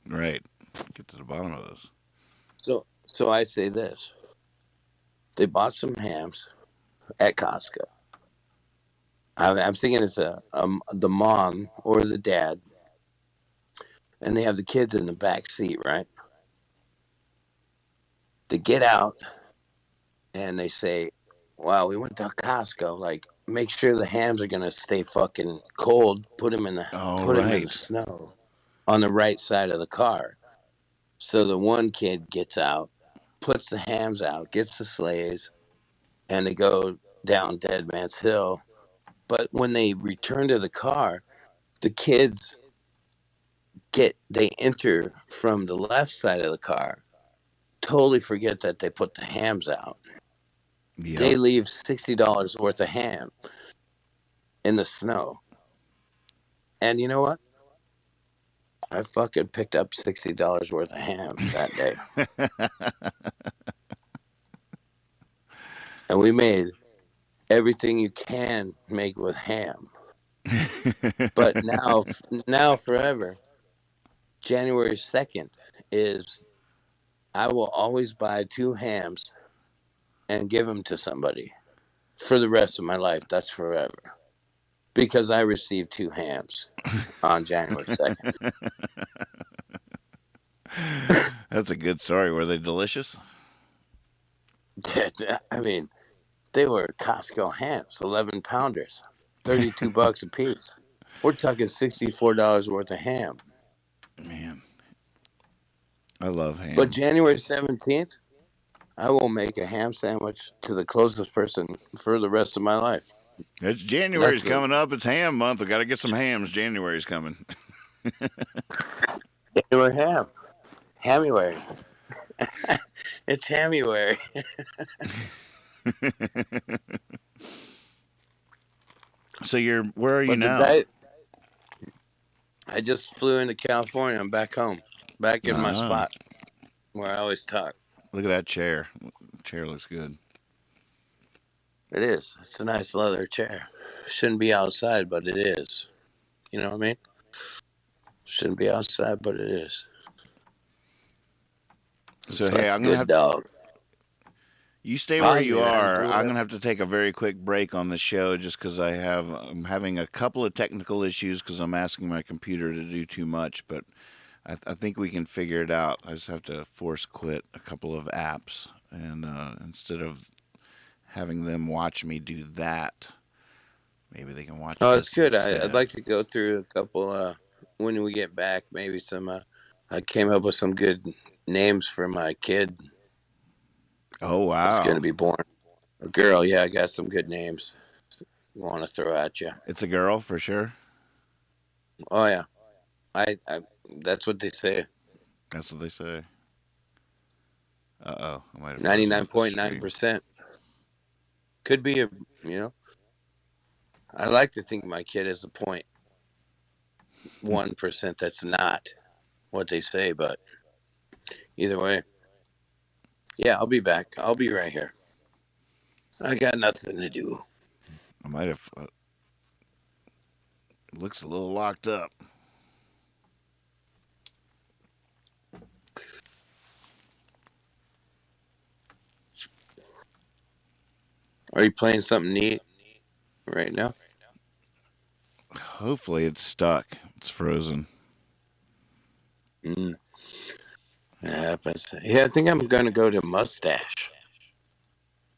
right. Get to the bottom of this. So I say this. They bought some hams at Costco. I'm thinking it's the mom or the dad, and they have the kids in the back seat, right? They get out and they say, "Wow, we went to Costco like make sure the hams are gonna stay fucking cold. Put them in the Oh, right. snow on the right side of the car. So the one kid gets out, puts the hams out, gets the sleighs, and they go down Dead Man's Hill. But when they return to the car, the kids they enter from the left side of the car, totally forget that they put the hams out. They Yep. leave $60 worth of ham in the snow. And you know what? I fucking picked up $60 worth of ham that day. And we made everything you can make with ham. But now forever, January 2nd is I will always buy 2 hams and give them to somebody for the rest of my life. That's forever. Because I received 2 hams on January 2nd. That's a good story. Were they delicious? I mean, they were Costco hams, 11 pounders, $32 a piece. We're talking $64 worth of ham. Man, I love ham. But January 17th, I will make a ham sandwich to the closest person for the rest of my life. It's January's coming up. It's ham month. We got to get some hams. January's coming. January ham. Hammyary. It's Hammyary. So where are you now? I just flew into California. I'm back home. Back in my spot where I always talk. Look at that chair. The chair looks good. It is. It's a nice leather chair. Shouldn't be outside, but it is. You know what I mean? Shouldn't be outside, but it is. So hey, I'm gonna have dog. You stay where you are. I'm gonna have to take a very quick break on the show just because I'm having a couple of technical issues because I'm asking my computer to do too much, but I think we can figure it out. I just have to force quit a couple of apps, and instead of having them watch me do that, maybe they can watch. Oh, that's good. I'd like to go through a couple. When we get back, maybe some. I came up with some good names for my kid. Oh wow! It's gonna be born a girl. Yeah, I got some good names. Want to throw at you? It's a girl for sure. Oh yeah, I that's what they say. That's what they say. I might have 99.9%. Could be I like to think my kid is a 0.1% that's not what they say, but either way. Yeah, I'll be back. I'll be right here. I got nothing to do. I might have. It looks a little locked up. Are you playing something neat right now? Hopefully it's stuck. It's frozen. It happens. Yeah, I think I'm going to go to mustache.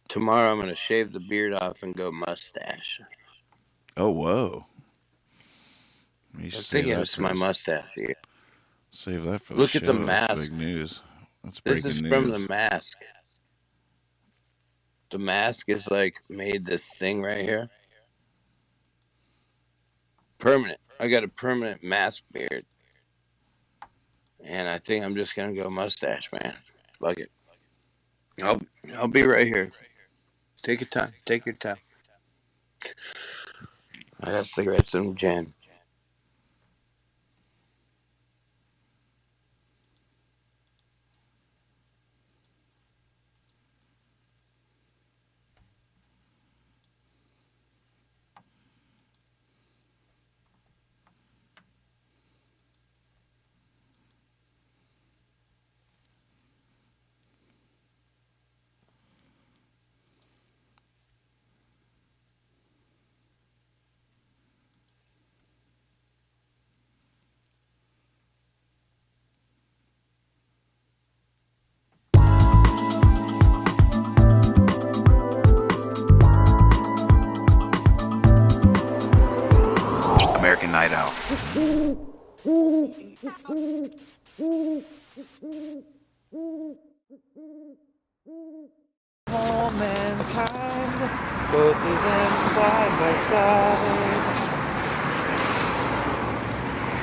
Tomorrow I'm going to shave the beard off and go mustache. Oh, whoa. I'm thinking it's my mustache here. Save that for the Look show. at the mask. That's big news. That's breaking news. This is news. from the mask. The mask is like made this thing right here. Permanent. I got a permanent mask beard. And I think I'm just going to go mustache, man. Fuck it. I'll be right here. Take your time. Take your time. I got cigarettes and gin. Night Owl. All mankind, both of them side by side,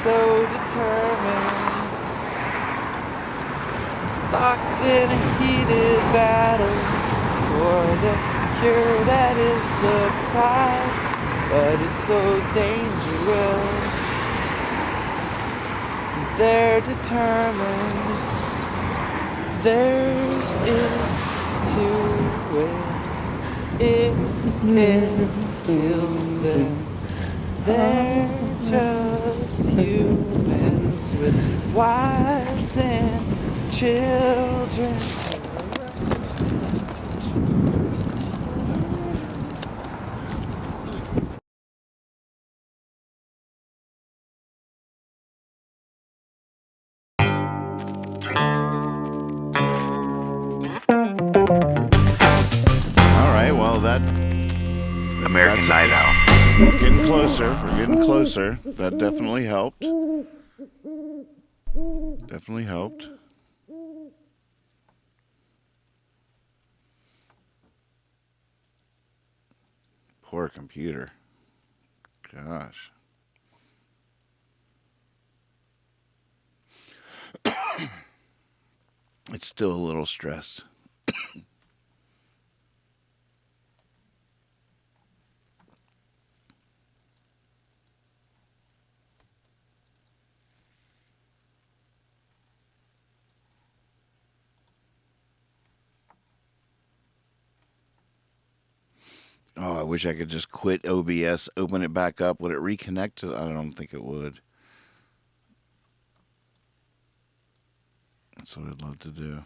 so determined, locked in a heated battle for the cure that is the prize, but it's so dangerous. They're determined, theirs is to win. If it kills them, they're just humans with wives and children. All right, well, that American Night Owl. getting closer. We're getting closer. That definitely helped. Definitely helped. Poor computer. Gosh. It's still a little stressed. Oh, I wish I could just quit OBS, open it back up. Would it reconnect to? I don't think it would. That's what I'd love to do.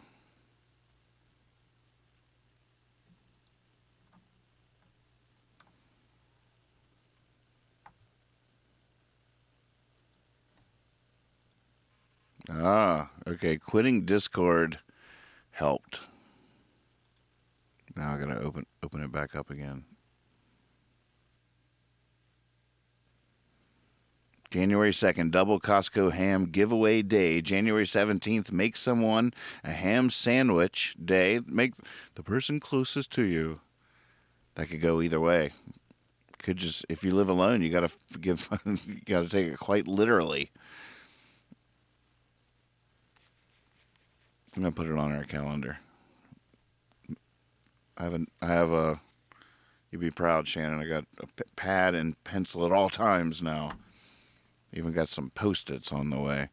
Ah, okay. Quitting Discord helped. Now I gotta open it back up again. January 2nd, double Costco ham giveaway day. January 17th, make someone a ham sandwich day. Make the person closest to you. That could go either way. Could just, if you live alone, you gotta give, you gotta take it quite literally. I'm gonna put it on our calendar. I have a, you'd be proud, Shannon. I got a pad and pencil at all times now. Even got some Post-its on the way.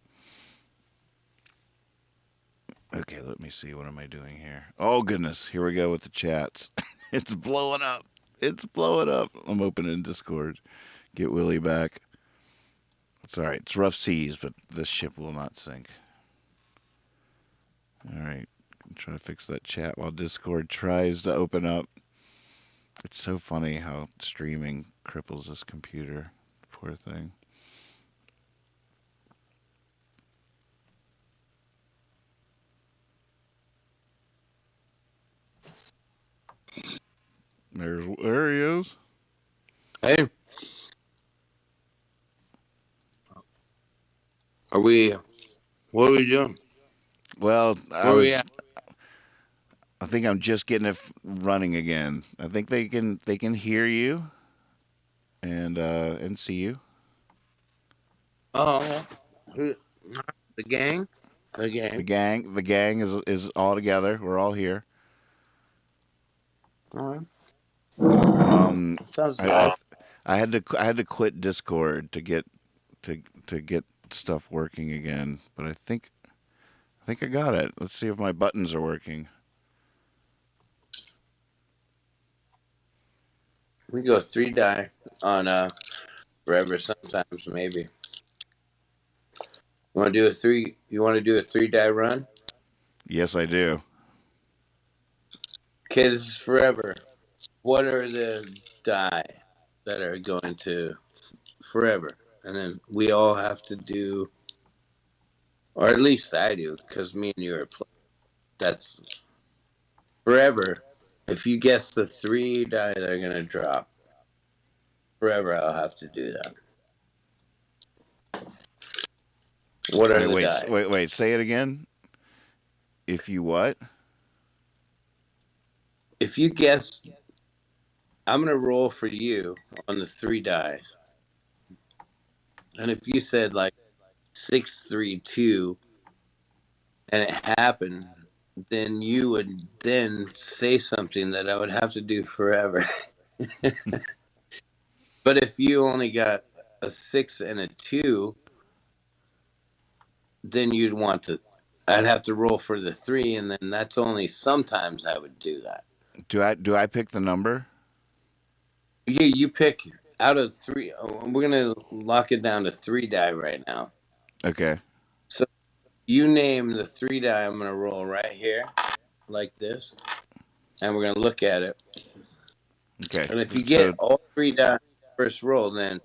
Okay, let me see. What am I doing here? Oh, goodness. Here we go with the chats. It's blowing up. It's blowing up. I'm opening Discord. Get Willie back. It's all right. It's rough seas, but this ship will not sink. All right. I'm trying to fix that chat while Discord tries to open up. It's so funny how streaming cripples this computer. Poor thing. There he is. Hey. What are we doing? Well, Where we at? I think I'm just getting it running again. I think they can hear you and see you. Oh, yeah. The gang? The gang. The gang is all together. We're all here. All right. Sounds I had to quit Discord to get stuff working again, but I think I got it. Let's see if my buttons are working. We go 3-die on forever sometimes maybe. You want to do a 3-die run? Yes, I do. Okay, this is forever. What are the die that are going to forever? And then we all have to do, or at least I do, because me and you are playing. That's forever. If you guess the 3 die that are going to drop, forever I'll have to do that. What are Wait, the wait, die? wait. Say it again. If you what? If you guess, I'm gonna roll for you on the 3 die, and if you said like 632 and it happened, then you would then say something that I would have to do forever. But if you only got a 6 and a 2, then you'd want to. I'd have to roll for the 3, and then that's only sometimes I would do that. Do I pick the number? You pick out of 3. We're gonna lock it down to 3 die right now. Okay. So you name the 3 die I'm gonna roll right here, like this, and we're gonna look at it. Okay. And if you So get all 3 die first roll, then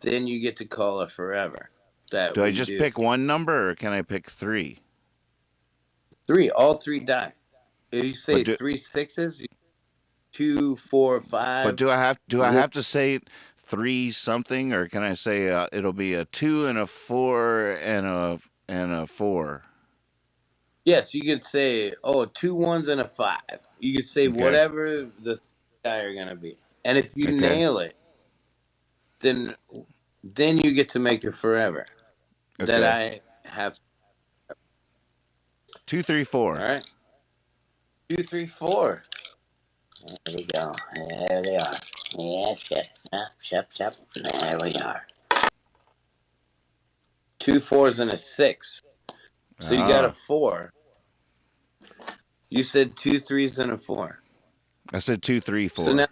you get to call it forever. That do I we just do pick one number or can I pick 3? 3, all 3 die. If you say But do 3 sixes, 2, 4, but 5. do I have to say 3 something or can I say it'll be a 2 and a 4 and a 4? Yes, you could say, 2 ones and a 5. You could say Okay. whatever the 3 die are gonna be. And if you Okay. nail it, then you get to make it forever. That Okay. I have. 2 3 All 4. right. 2, 3, 4. There we go. There they are. Yes, yes. There we are. 2 4s and a 6. So you got a Ah. 4. You said 2 3s and a 4. I said 2 3 So 4. now,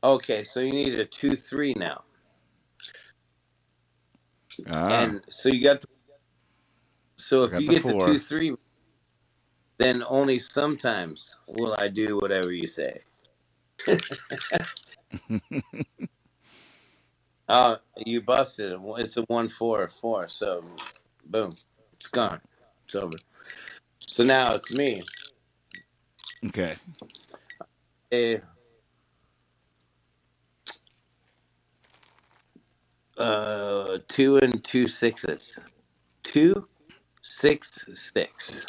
okay, so you need a 2 3 now. Ah. And so you got. So I if got you the get to 2 4. 3, then only sometimes will I do whatever you say. You busted it. It's a 1 4 4. So, boom, it's gone. It's over. So now it's me. Okay. A 2 and 2 sixes. 2 6 6.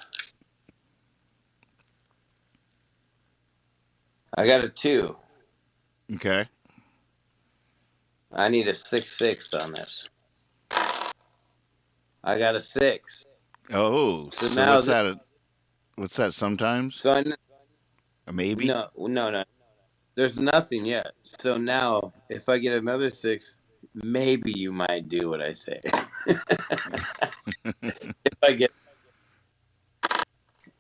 I got a 2. Okay. I need a 6 6 on this. I got a 6. Oh, So so now, what's that sometimes? so A maybe? no. There's nothing yet. So now, if I get another 6, maybe you might do what I say. If I get,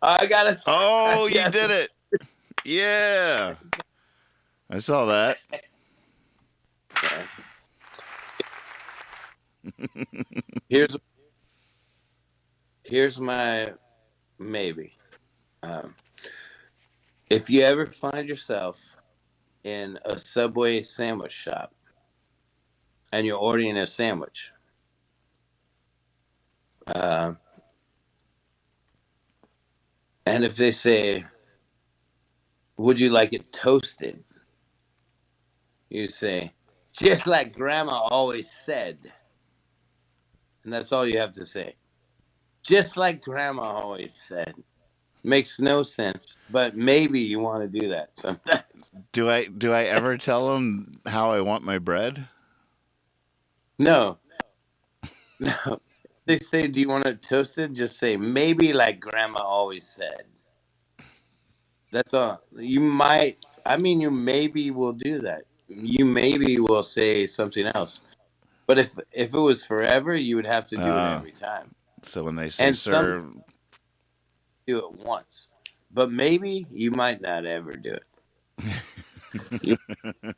I got a. Oh, I you got did a, it. Yeah. I saw that. yes. Here's my maybe. If you ever find yourself in a Subway sandwich shop and you're ordering a sandwich, and if they say, "Would you like it toasted?" You say, "Just like Grandma always said," and that's all you have to say. Just like Grandma always said. Makes no sense, but maybe you want to do that sometimes. Do I ever tell them how I want my bread? No, no. They say, "Do you want it toasted?" Just say, "Maybe like Grandma always said." That's all. You might. I mean, you maybe will do that. You maybe will say something else. But if it was forever, you would have to do it Uh, every time, so when they say and some sir, do it once. But maybe you might not ever do it. You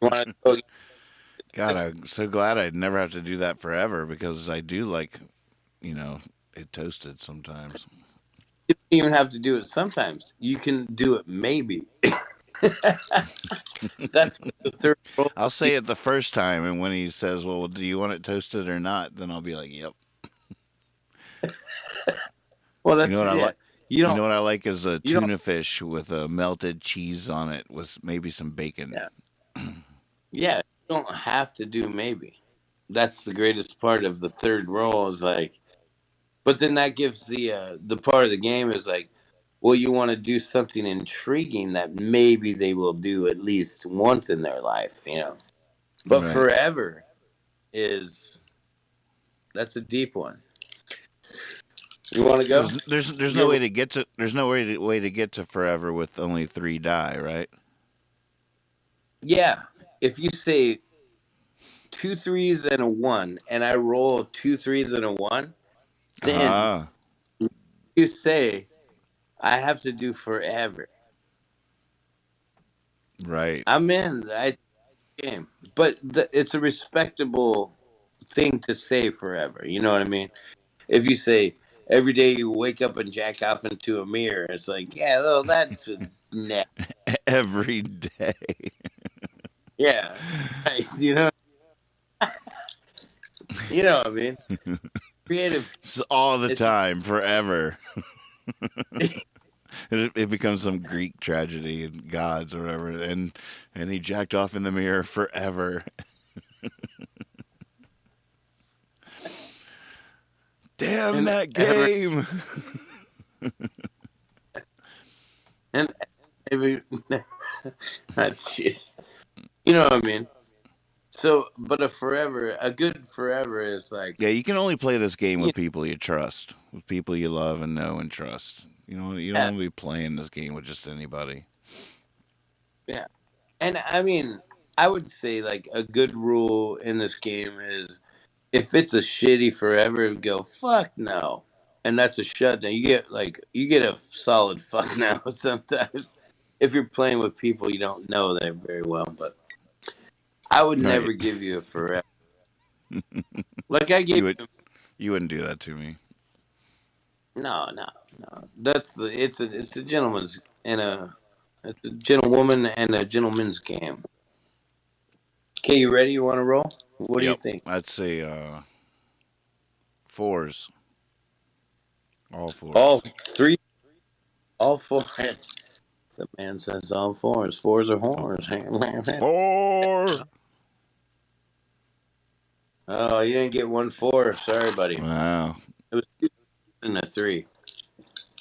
want to go? God, I'm so glad I'd never have to do that forever because I do like, it toasted sometimes. You don't even have to do it sometimes. You can do it maybe. That's the third rule. I'll say it the first time, and when he says, "Well, do you want it toasted or not?" then I'll be like, "Yep." Well, You know that's what I yeah. like? You You don't. know what I like is a You don't. tuna fish with a melted cheese on it with maybe some bacon. Yeah. Yeah. You don't have to do maybe. that's the greatest part of the third roll is like, but then that gives the part of the game is like, well, you want to do something intriguing that maybe they will do at least once in their life, you know. But Right. forever is that's a deep one. You want to go? There's no You're, way to get to way to get to forever with only 3 die, right? yeah. If you say 2 3s and a 1, and I roll 2 3s and a 1, then Ah, you say I have to do forever. right. I'm in that game, but it's a respectable thing to say forever. You know what I mean? If you say every day you wake up and jack off into a mirror, it's like, yeah, well, that's a net. Every day. Yeah, right. You know what I mean? Creative. All the It's time, forever. It becomes some Greek tragedy and gods or whatever, and he jacked off in the mirror forever. Damn and that ever game! and every. Jeez. You know what I mean? So, but a good forever is like, Yeah, you can only play this game yeah, with people you trust, with people you love and know and trust. You don't want to be playing this game with just anybody. yeah. And I mean, I would say like a good rule in this game is if it's a shitty forever, go fuck no, and that's a shutdown. You get a solid fuck now sometimes if you're playing with people you don't know them very well. But I would Right? never give you a forever. Like I gave You would you you wouldn't do that to me. no. It's a gentleman's and it's a gentlewoman and a gentleman's game. Okay, you ready? You want to roll? What do you Yep, think? I'd say 4s, all All 4s. three, all four. The man says all fours. Fours are Oh, whores. 4. Oh, you didn't get 1 4. Sorry, buddy. Wow, It was 2 and a 3.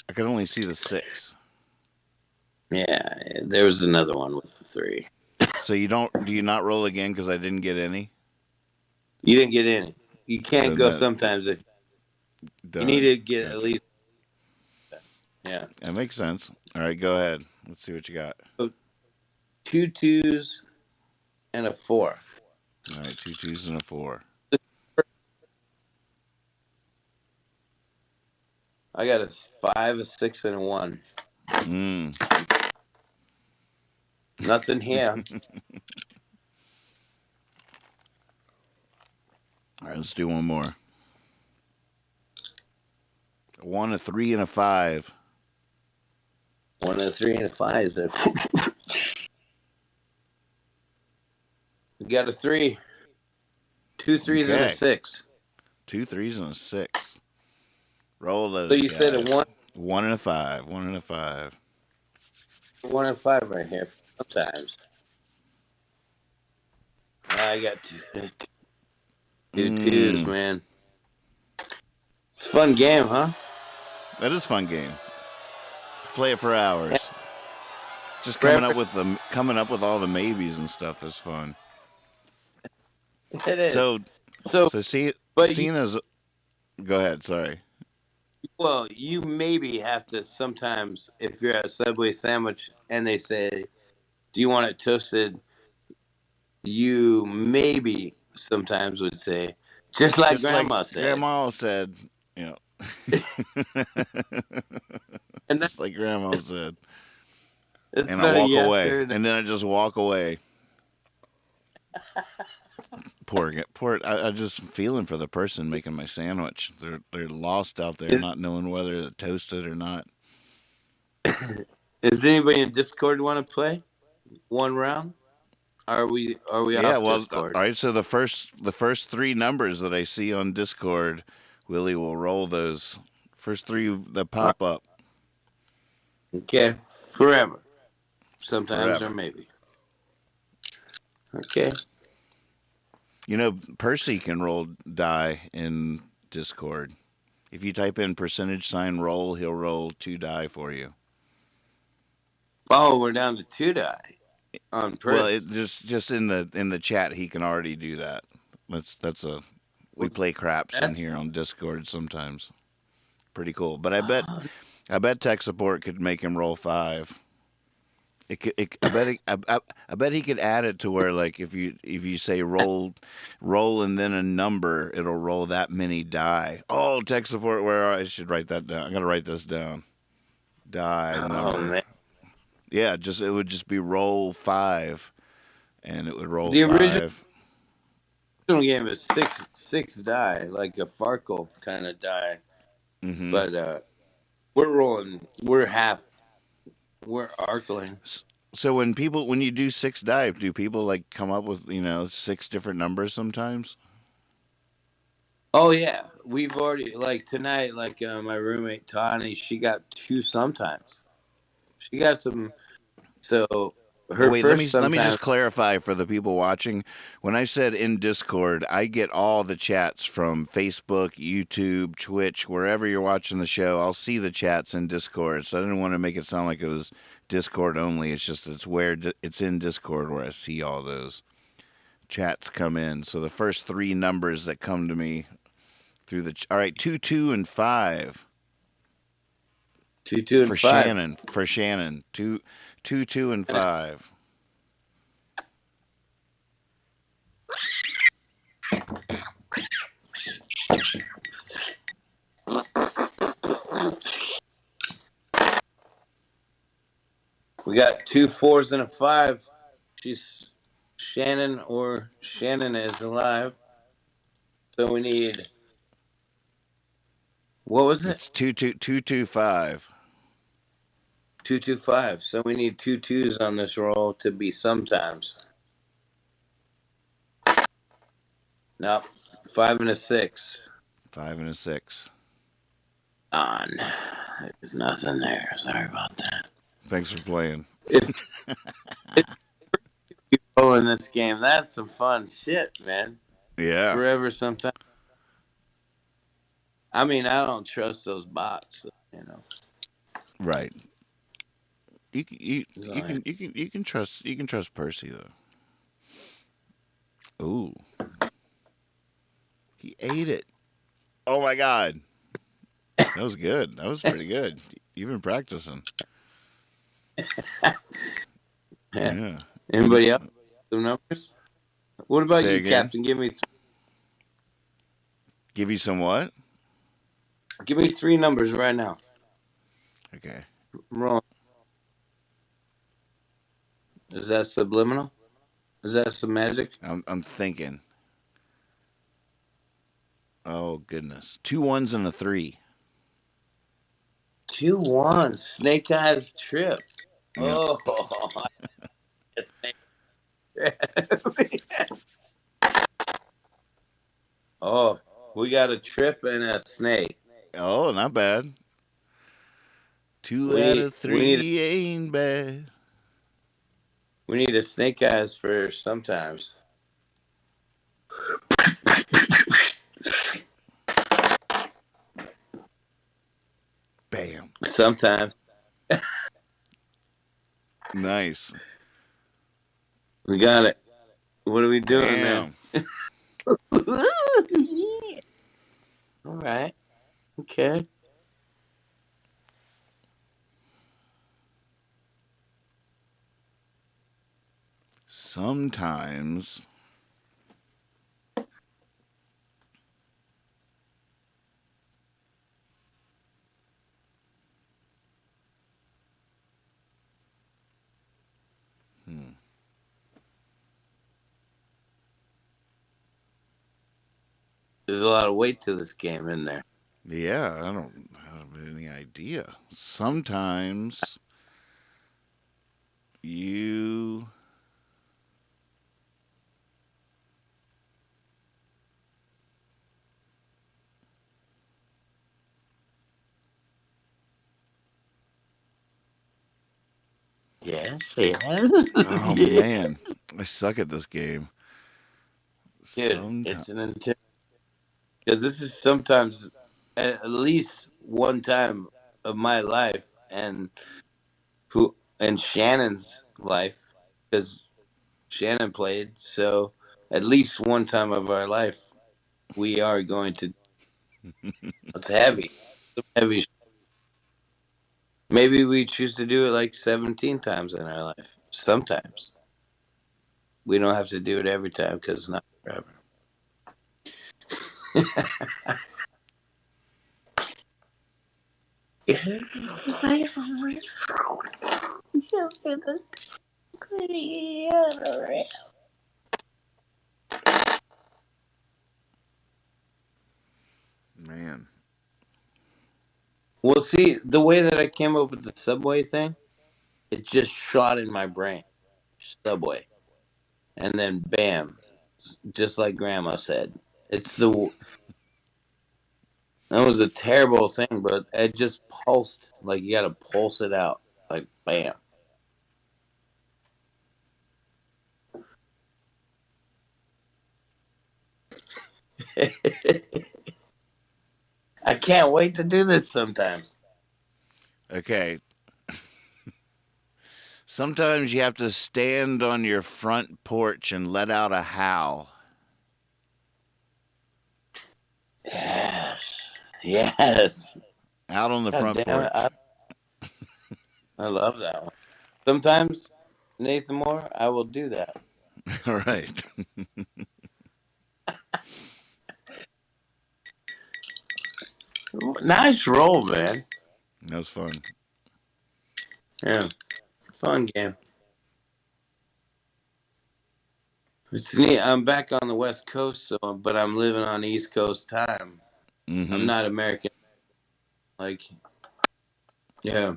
I could only see the 6. Yeah, there was another one with the 3. So do you not roll again because I didn't get any? You didn't get any. You can't So go no, sometimes if you need done. to get at Gotcha. least. Yeah. That makes sense. All right, go ahead. Let's see what you got. So 2 2s and a 4. All right, 2 2s and a 4. I got a 5, a 6, and a 1. Mm. Nothing here. All right, let's do one more. 1, a 3, and a 5. 1 and a 3 and a 5 is there. You got a 3. 2 3s and a Okay, 6. 2 3s and a 6. Roll So those you said a guys. 1, 1 and a 5. 1 and a 5. 1 and 5 right here. Sometimes. I got two twos, Mm. man. It's a fun game, huh? That is a fun game. Play it for Yeah, hours. Just forever. coming up with all the maybes and stuff is fun. It is. So So, so but seeing as go ahead. Sorry. you maybe have to sometimes, if you're at a Subway sandwich and they say, "Do you want it toasted?" You maybe sometimes would say, just like Just like Grandma said, Grandma said, you know. and Just like Grandma said. it's And I not a walk yes away. or no. And then I just walk away. I'm just feeling for the person making my sandwich. They're lost out there, Is, not knowing whether to toast it or not. Does anybody in Discord want to play one round? Are we Yeah, off well, all Discord? right. So the first 3 numbers that I see on Discord, Willie will roll those first 3 that All right. pop up Okay, forever. Sometimes or forever. maybe. Okay. You know, Percy can roll die in Discord. If you type in % roll, he'll roll 2 die for you. Oh, we're down to 2 die on Well, it Pris. just in the chat, he can already do that. That's a we play craps in That's here on Discord sometimes. Pretty cool. But oh, I bet tech support could make him roll 5. I bet I bet he could add it to where like if you say roll and then a number, it'll roll that many die. Oh, tech support. Where I should write that down. I gotta write this down. Die oh number. man. Yeah, just it would just be roll 5, and it would roll The original 5. game is six die, like a Farkle kind of die. Mm-hmm. But we're rolling. We're half. We're arcling. So when you do 6 die, do people like come up with 6 different numbers sometimes? Oh yeah, we've already like tonight. Like my roommate Tani, she got 2 sometimes. She got some. So Oh, her wait, first let me sometimes. just clarify for the people watching. When I said in Discord, I get all the chats from Facebook, YouTube, Twitch, wherever you're watching the show. I'll see the chats in Discord. So I didn't want to make it sound like it was Discord only. It's just it's in Discord where I see all those chats come in. So the first 3 numbers that come to me through all right, 2, 2, and 5 2, 2, for and 5. Shannon. For Shannon, 2, 2, 2, and 5. We got 2 4s and a 5. She's Shannon is alive. So we need. What was it? It's 2, 2, 2, 2, 5. 2, 2, 5. So we need 2 2s on this roll to be sometimes. Nope. 5 and a 6. 5 and a 6. On. There's nothing there. Sorry about that. Thanks for playing. If you roll in this game, that's some fun shit, man. Yeah. Forever sometime. I mean, I don't trust those bots, Right. You can trust Percy though. Ooh. He ate it. Oh my god. That was good. That was pretty good. You've been practicing. Yeah. Anybody else? Some numbers? What about Say you, again? Captain? Give you some what? Give me 3 numbers right now. Okay. I'm rolling. Is that subliminal? Is that some magic? I'm thinking. Oh goodness. 2 1s and a 3. 2 1. Snake Eyes Trip. Yeah. Oh, Snake. Oh, we got a trip and a snake. Oh, not bad. 2 We out need- of we need- 3 ain't bad. We need a Snake Eyes for sometimes. Bam. Sometimes. Nice. We got it. What are we doing Bam. now? All right. Okay. Sometimes There's a lot of weight to this game in there. yeah, I don't have any idea. Sometimes you Yes. Oh man, I suck at this game. Dude, Sometimes. it's an intense because this is sometimes at least one time of my life and Shannon's life because Shannon played. So at least one time of our life, we are going to. It's heavy, heavy. Maybe we choose to do it like 17 times in our life. Sometimes we don't have to do it every time because it's not forever. Man. Well, see, the way that I came up with the subway thing, it just shot in my brain. Subway. And then bam, just like grandma said. It's the That was a terrible thing, but it just pulsed. Like you got to pulse it out. Like bam. I can't wait to do this sometimes. Okay. Sometimes you have to stand on your front porch and let out a howl. Yes. Yes. Out on the God front damn it. porch. I love that one. Sometimes, Nathan Moore, I will do that. All right. Nice roll, man. That was fun. Yeah. Fun game. It's neat. I'm back on the West Coast, but I'm living on East Coast time. I'm Mm-hmm. not American. Like, yeah.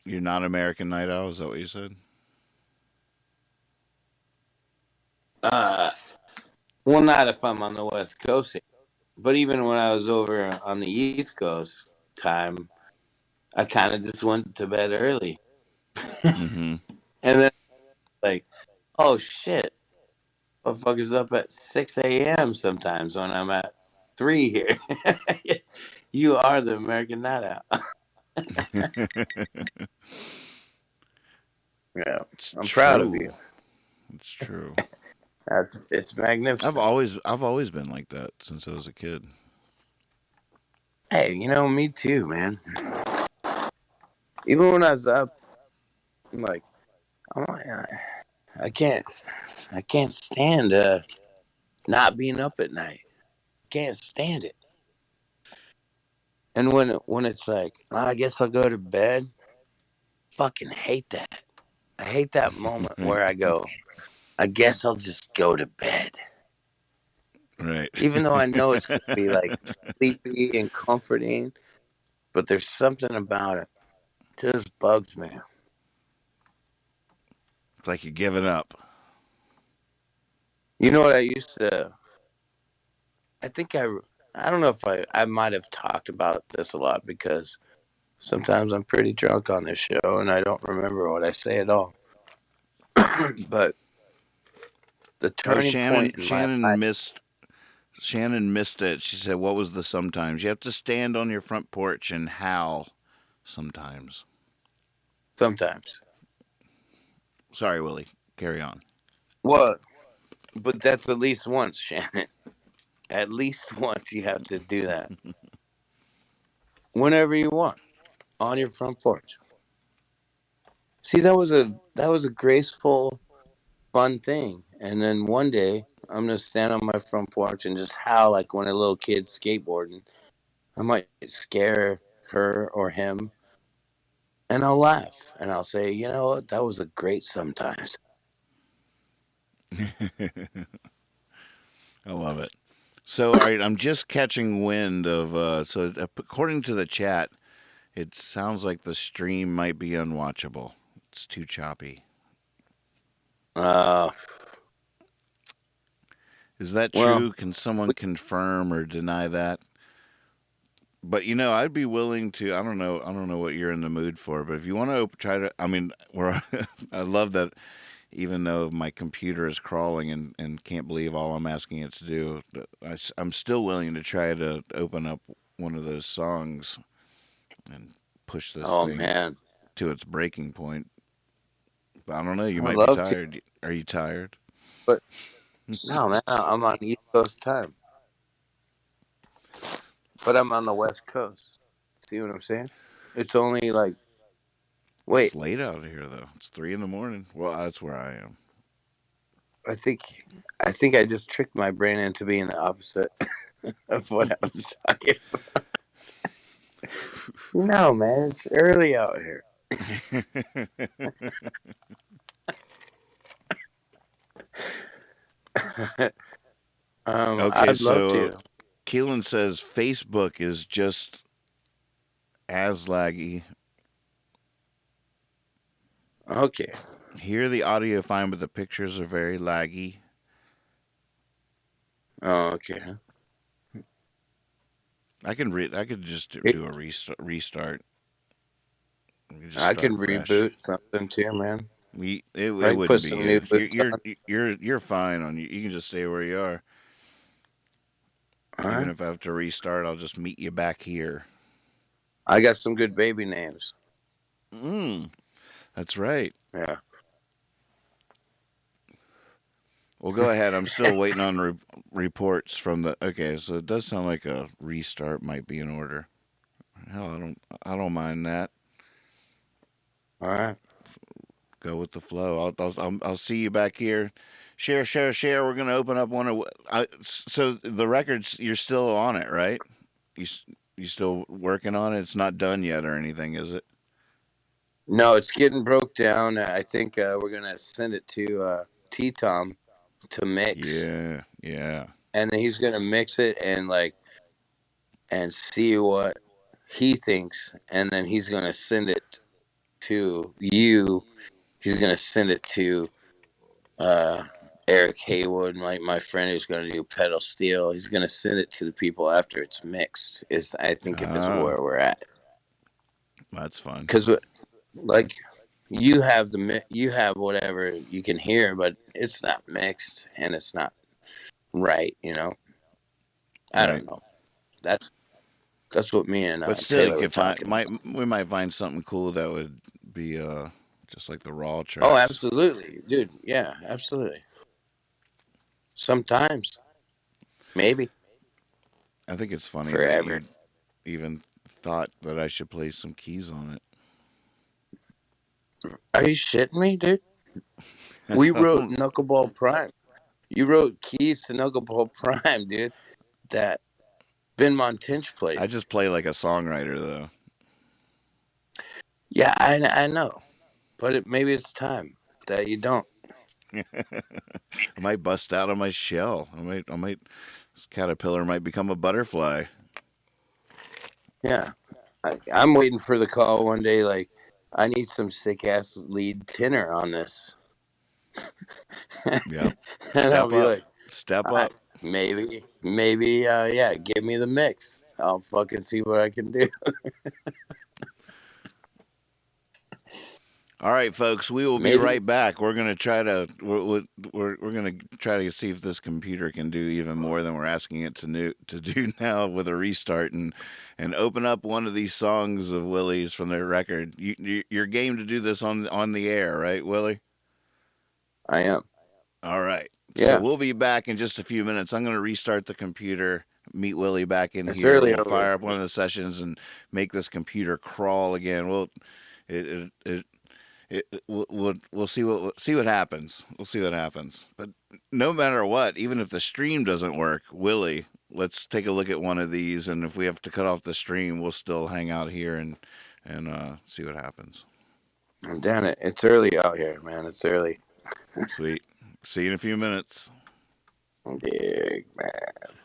You're not American Night Owl, is that what you said? Uh, well, not if I'm on the West Coast. But even when I was over on the East Coast time, I kind of just went to bed early. Mm-hmm. And then, like, oh shit, motherfuckers up at 6 a.m. sometimes when I'm at 3 here. You are the American Night Owl. Yeah, It's I'm proud of true. you. It's true. It's magnificent. I've always been like that since I was a kid. Hey, me too, man. Even when I was up, I'm like, I'm like, I can't, I can't stand not being up at night. Can't stand it. And when it's like, "Oh, I guess I'll go to bed. Fucking hate that. I hate that moment where I go, I guess I'll just go to bed. Right. Even though I know it's going to be like sleepy and comforting, but there's something about it. Just bugs me. It's like you're giving up. You know what I used to, I think I don't know if I might have talked about this a lot because sometimes I'm pretty drunk on this show and I don't remember what I say at all. But the Oh, turning point in my life, Shannon missed it. She said, "What was the sometimes? You have to stand on your front porch and howl sometimes." sometimes. Sorry, Willie. Carry on. What? But that's at least once, Shannon. At least once you have to do that. Whenever you want. On your front porch. See, that was a graceful, fun thing. And then one day I'm gonna stand on my front porch and just howl like when a little kid's skateboarding. I might scare her or him and I'll laugh and I'll say, you know what, that was a great sometimes. I love it. So, all right, I'm just catching wind of. According to the chat, it sounds like the stream might be unwatchable. It's too choppy. Uh Is that well, true? Can someone confirm or deny that? But I'd be willing to. I don't know. I don't know what you're in the mood for. But if you want to try to, I mean, we're. I love that even though my computer is crawling and can't believe all I'm asking it to do. I'm still willing to try to open up one of those songs and push this Oh thing man, to its breaking point. But I don't know. You I'd might be love to, tired. Are you tired? but no, man, I'm on East Coast time, but I'm on the West Coast. See what I'm saying? It's only like, It's wait, late out here though. It's 3 in the morning. Well, that's where I am. I think, I think I just tricked my brain into being the opposite of what I was talking. No, man, it's early out here. Okay, I'd love so to. Keelan says Facebook is just as laggy. Okay. Here the audio fine, but the pictures are very laggy. Oh, okay. I can read. I could just It, do a restart. We could just I can start fresh. reboot something too, man. It I can wouldn't put be some new good. boots on. You're fine on you. You can just stay where you are. All Even right. if I have to restart, I'll just meet you back here. I got some good baby names. That's right. Yeah. Well, go ahead. I'm still waiting on reports from the. Okay, so it does sound like a restart might be in order. Hell, I don't mind that. All right. Go with the flow. I'll see you back here. Share, share, share. We're gonna open up one of. So the records, you're still on it, right? You you still working on it? It's not done yet or anything, is it? No, it's getting broke down. I think we're gonna send it to T Tom to mix, Yeah, yeah. and then he's gonna mix it and see what he thinks, and then he's gonna send it to you. He's gonna send it to uh, Eric Haywood, my friend who's gonna do pedal steel. He's gonna send it to the people after it's mixed. Is I think is Oh, where we're at, that's fun. because like you have whatever you can hear, but it's not mixed and it's not right. I Right. don't know. That's that's what me and But still, you Taylor were could find talking about. we might find something cool that would be just like the raw Oh, tracks. absolutely, dude. Yeah, absolutely. Sometimes, maybe I think it's funny that forever. you even thought that I should play some keys on it. Are you shitting me, dude? We wrote Knuckleball Prime. You wrote keys to Knuckleball Prime, dude. That Ben Montinch played. I just play like a songwriter though. Yeah, I know, but maybe it's time that you don't. I might bust out of my shell. I might. This caterpillar might become a butterfly. Yeah, I'm waiting for the call one day. Like, I need some sick ass lead tenor on this, Yep. and I'll Step be up. like, Step all right, up. maybe, yeah, give me the mix. I'll fucking see what I can do. All right, folks. We will be Maybe right back. We're gonna try to we're gonna try to see if this computer can do even more than we're asking it to do now with a restart and open up one of these songs of Willie's from their record. You're game to do this on the air, right, Willie? I am. All right. So Yeah, we'll be back in just a few minutes. I'm going to restart the computer, meet Willie back in it's here. early We'll over fire up here. one of the sessions and make this computer crawl again. It, it, we'll see what happens. We'll see what happens. But no matter what, even if the stream doesn't work, Willie, let's take a look at one of these. And if we have to cut off the stream, we'll still hang out here and see what happens. Damn it, it's early out here, man. It's early. Sweet. See you in a few minutes. Big man.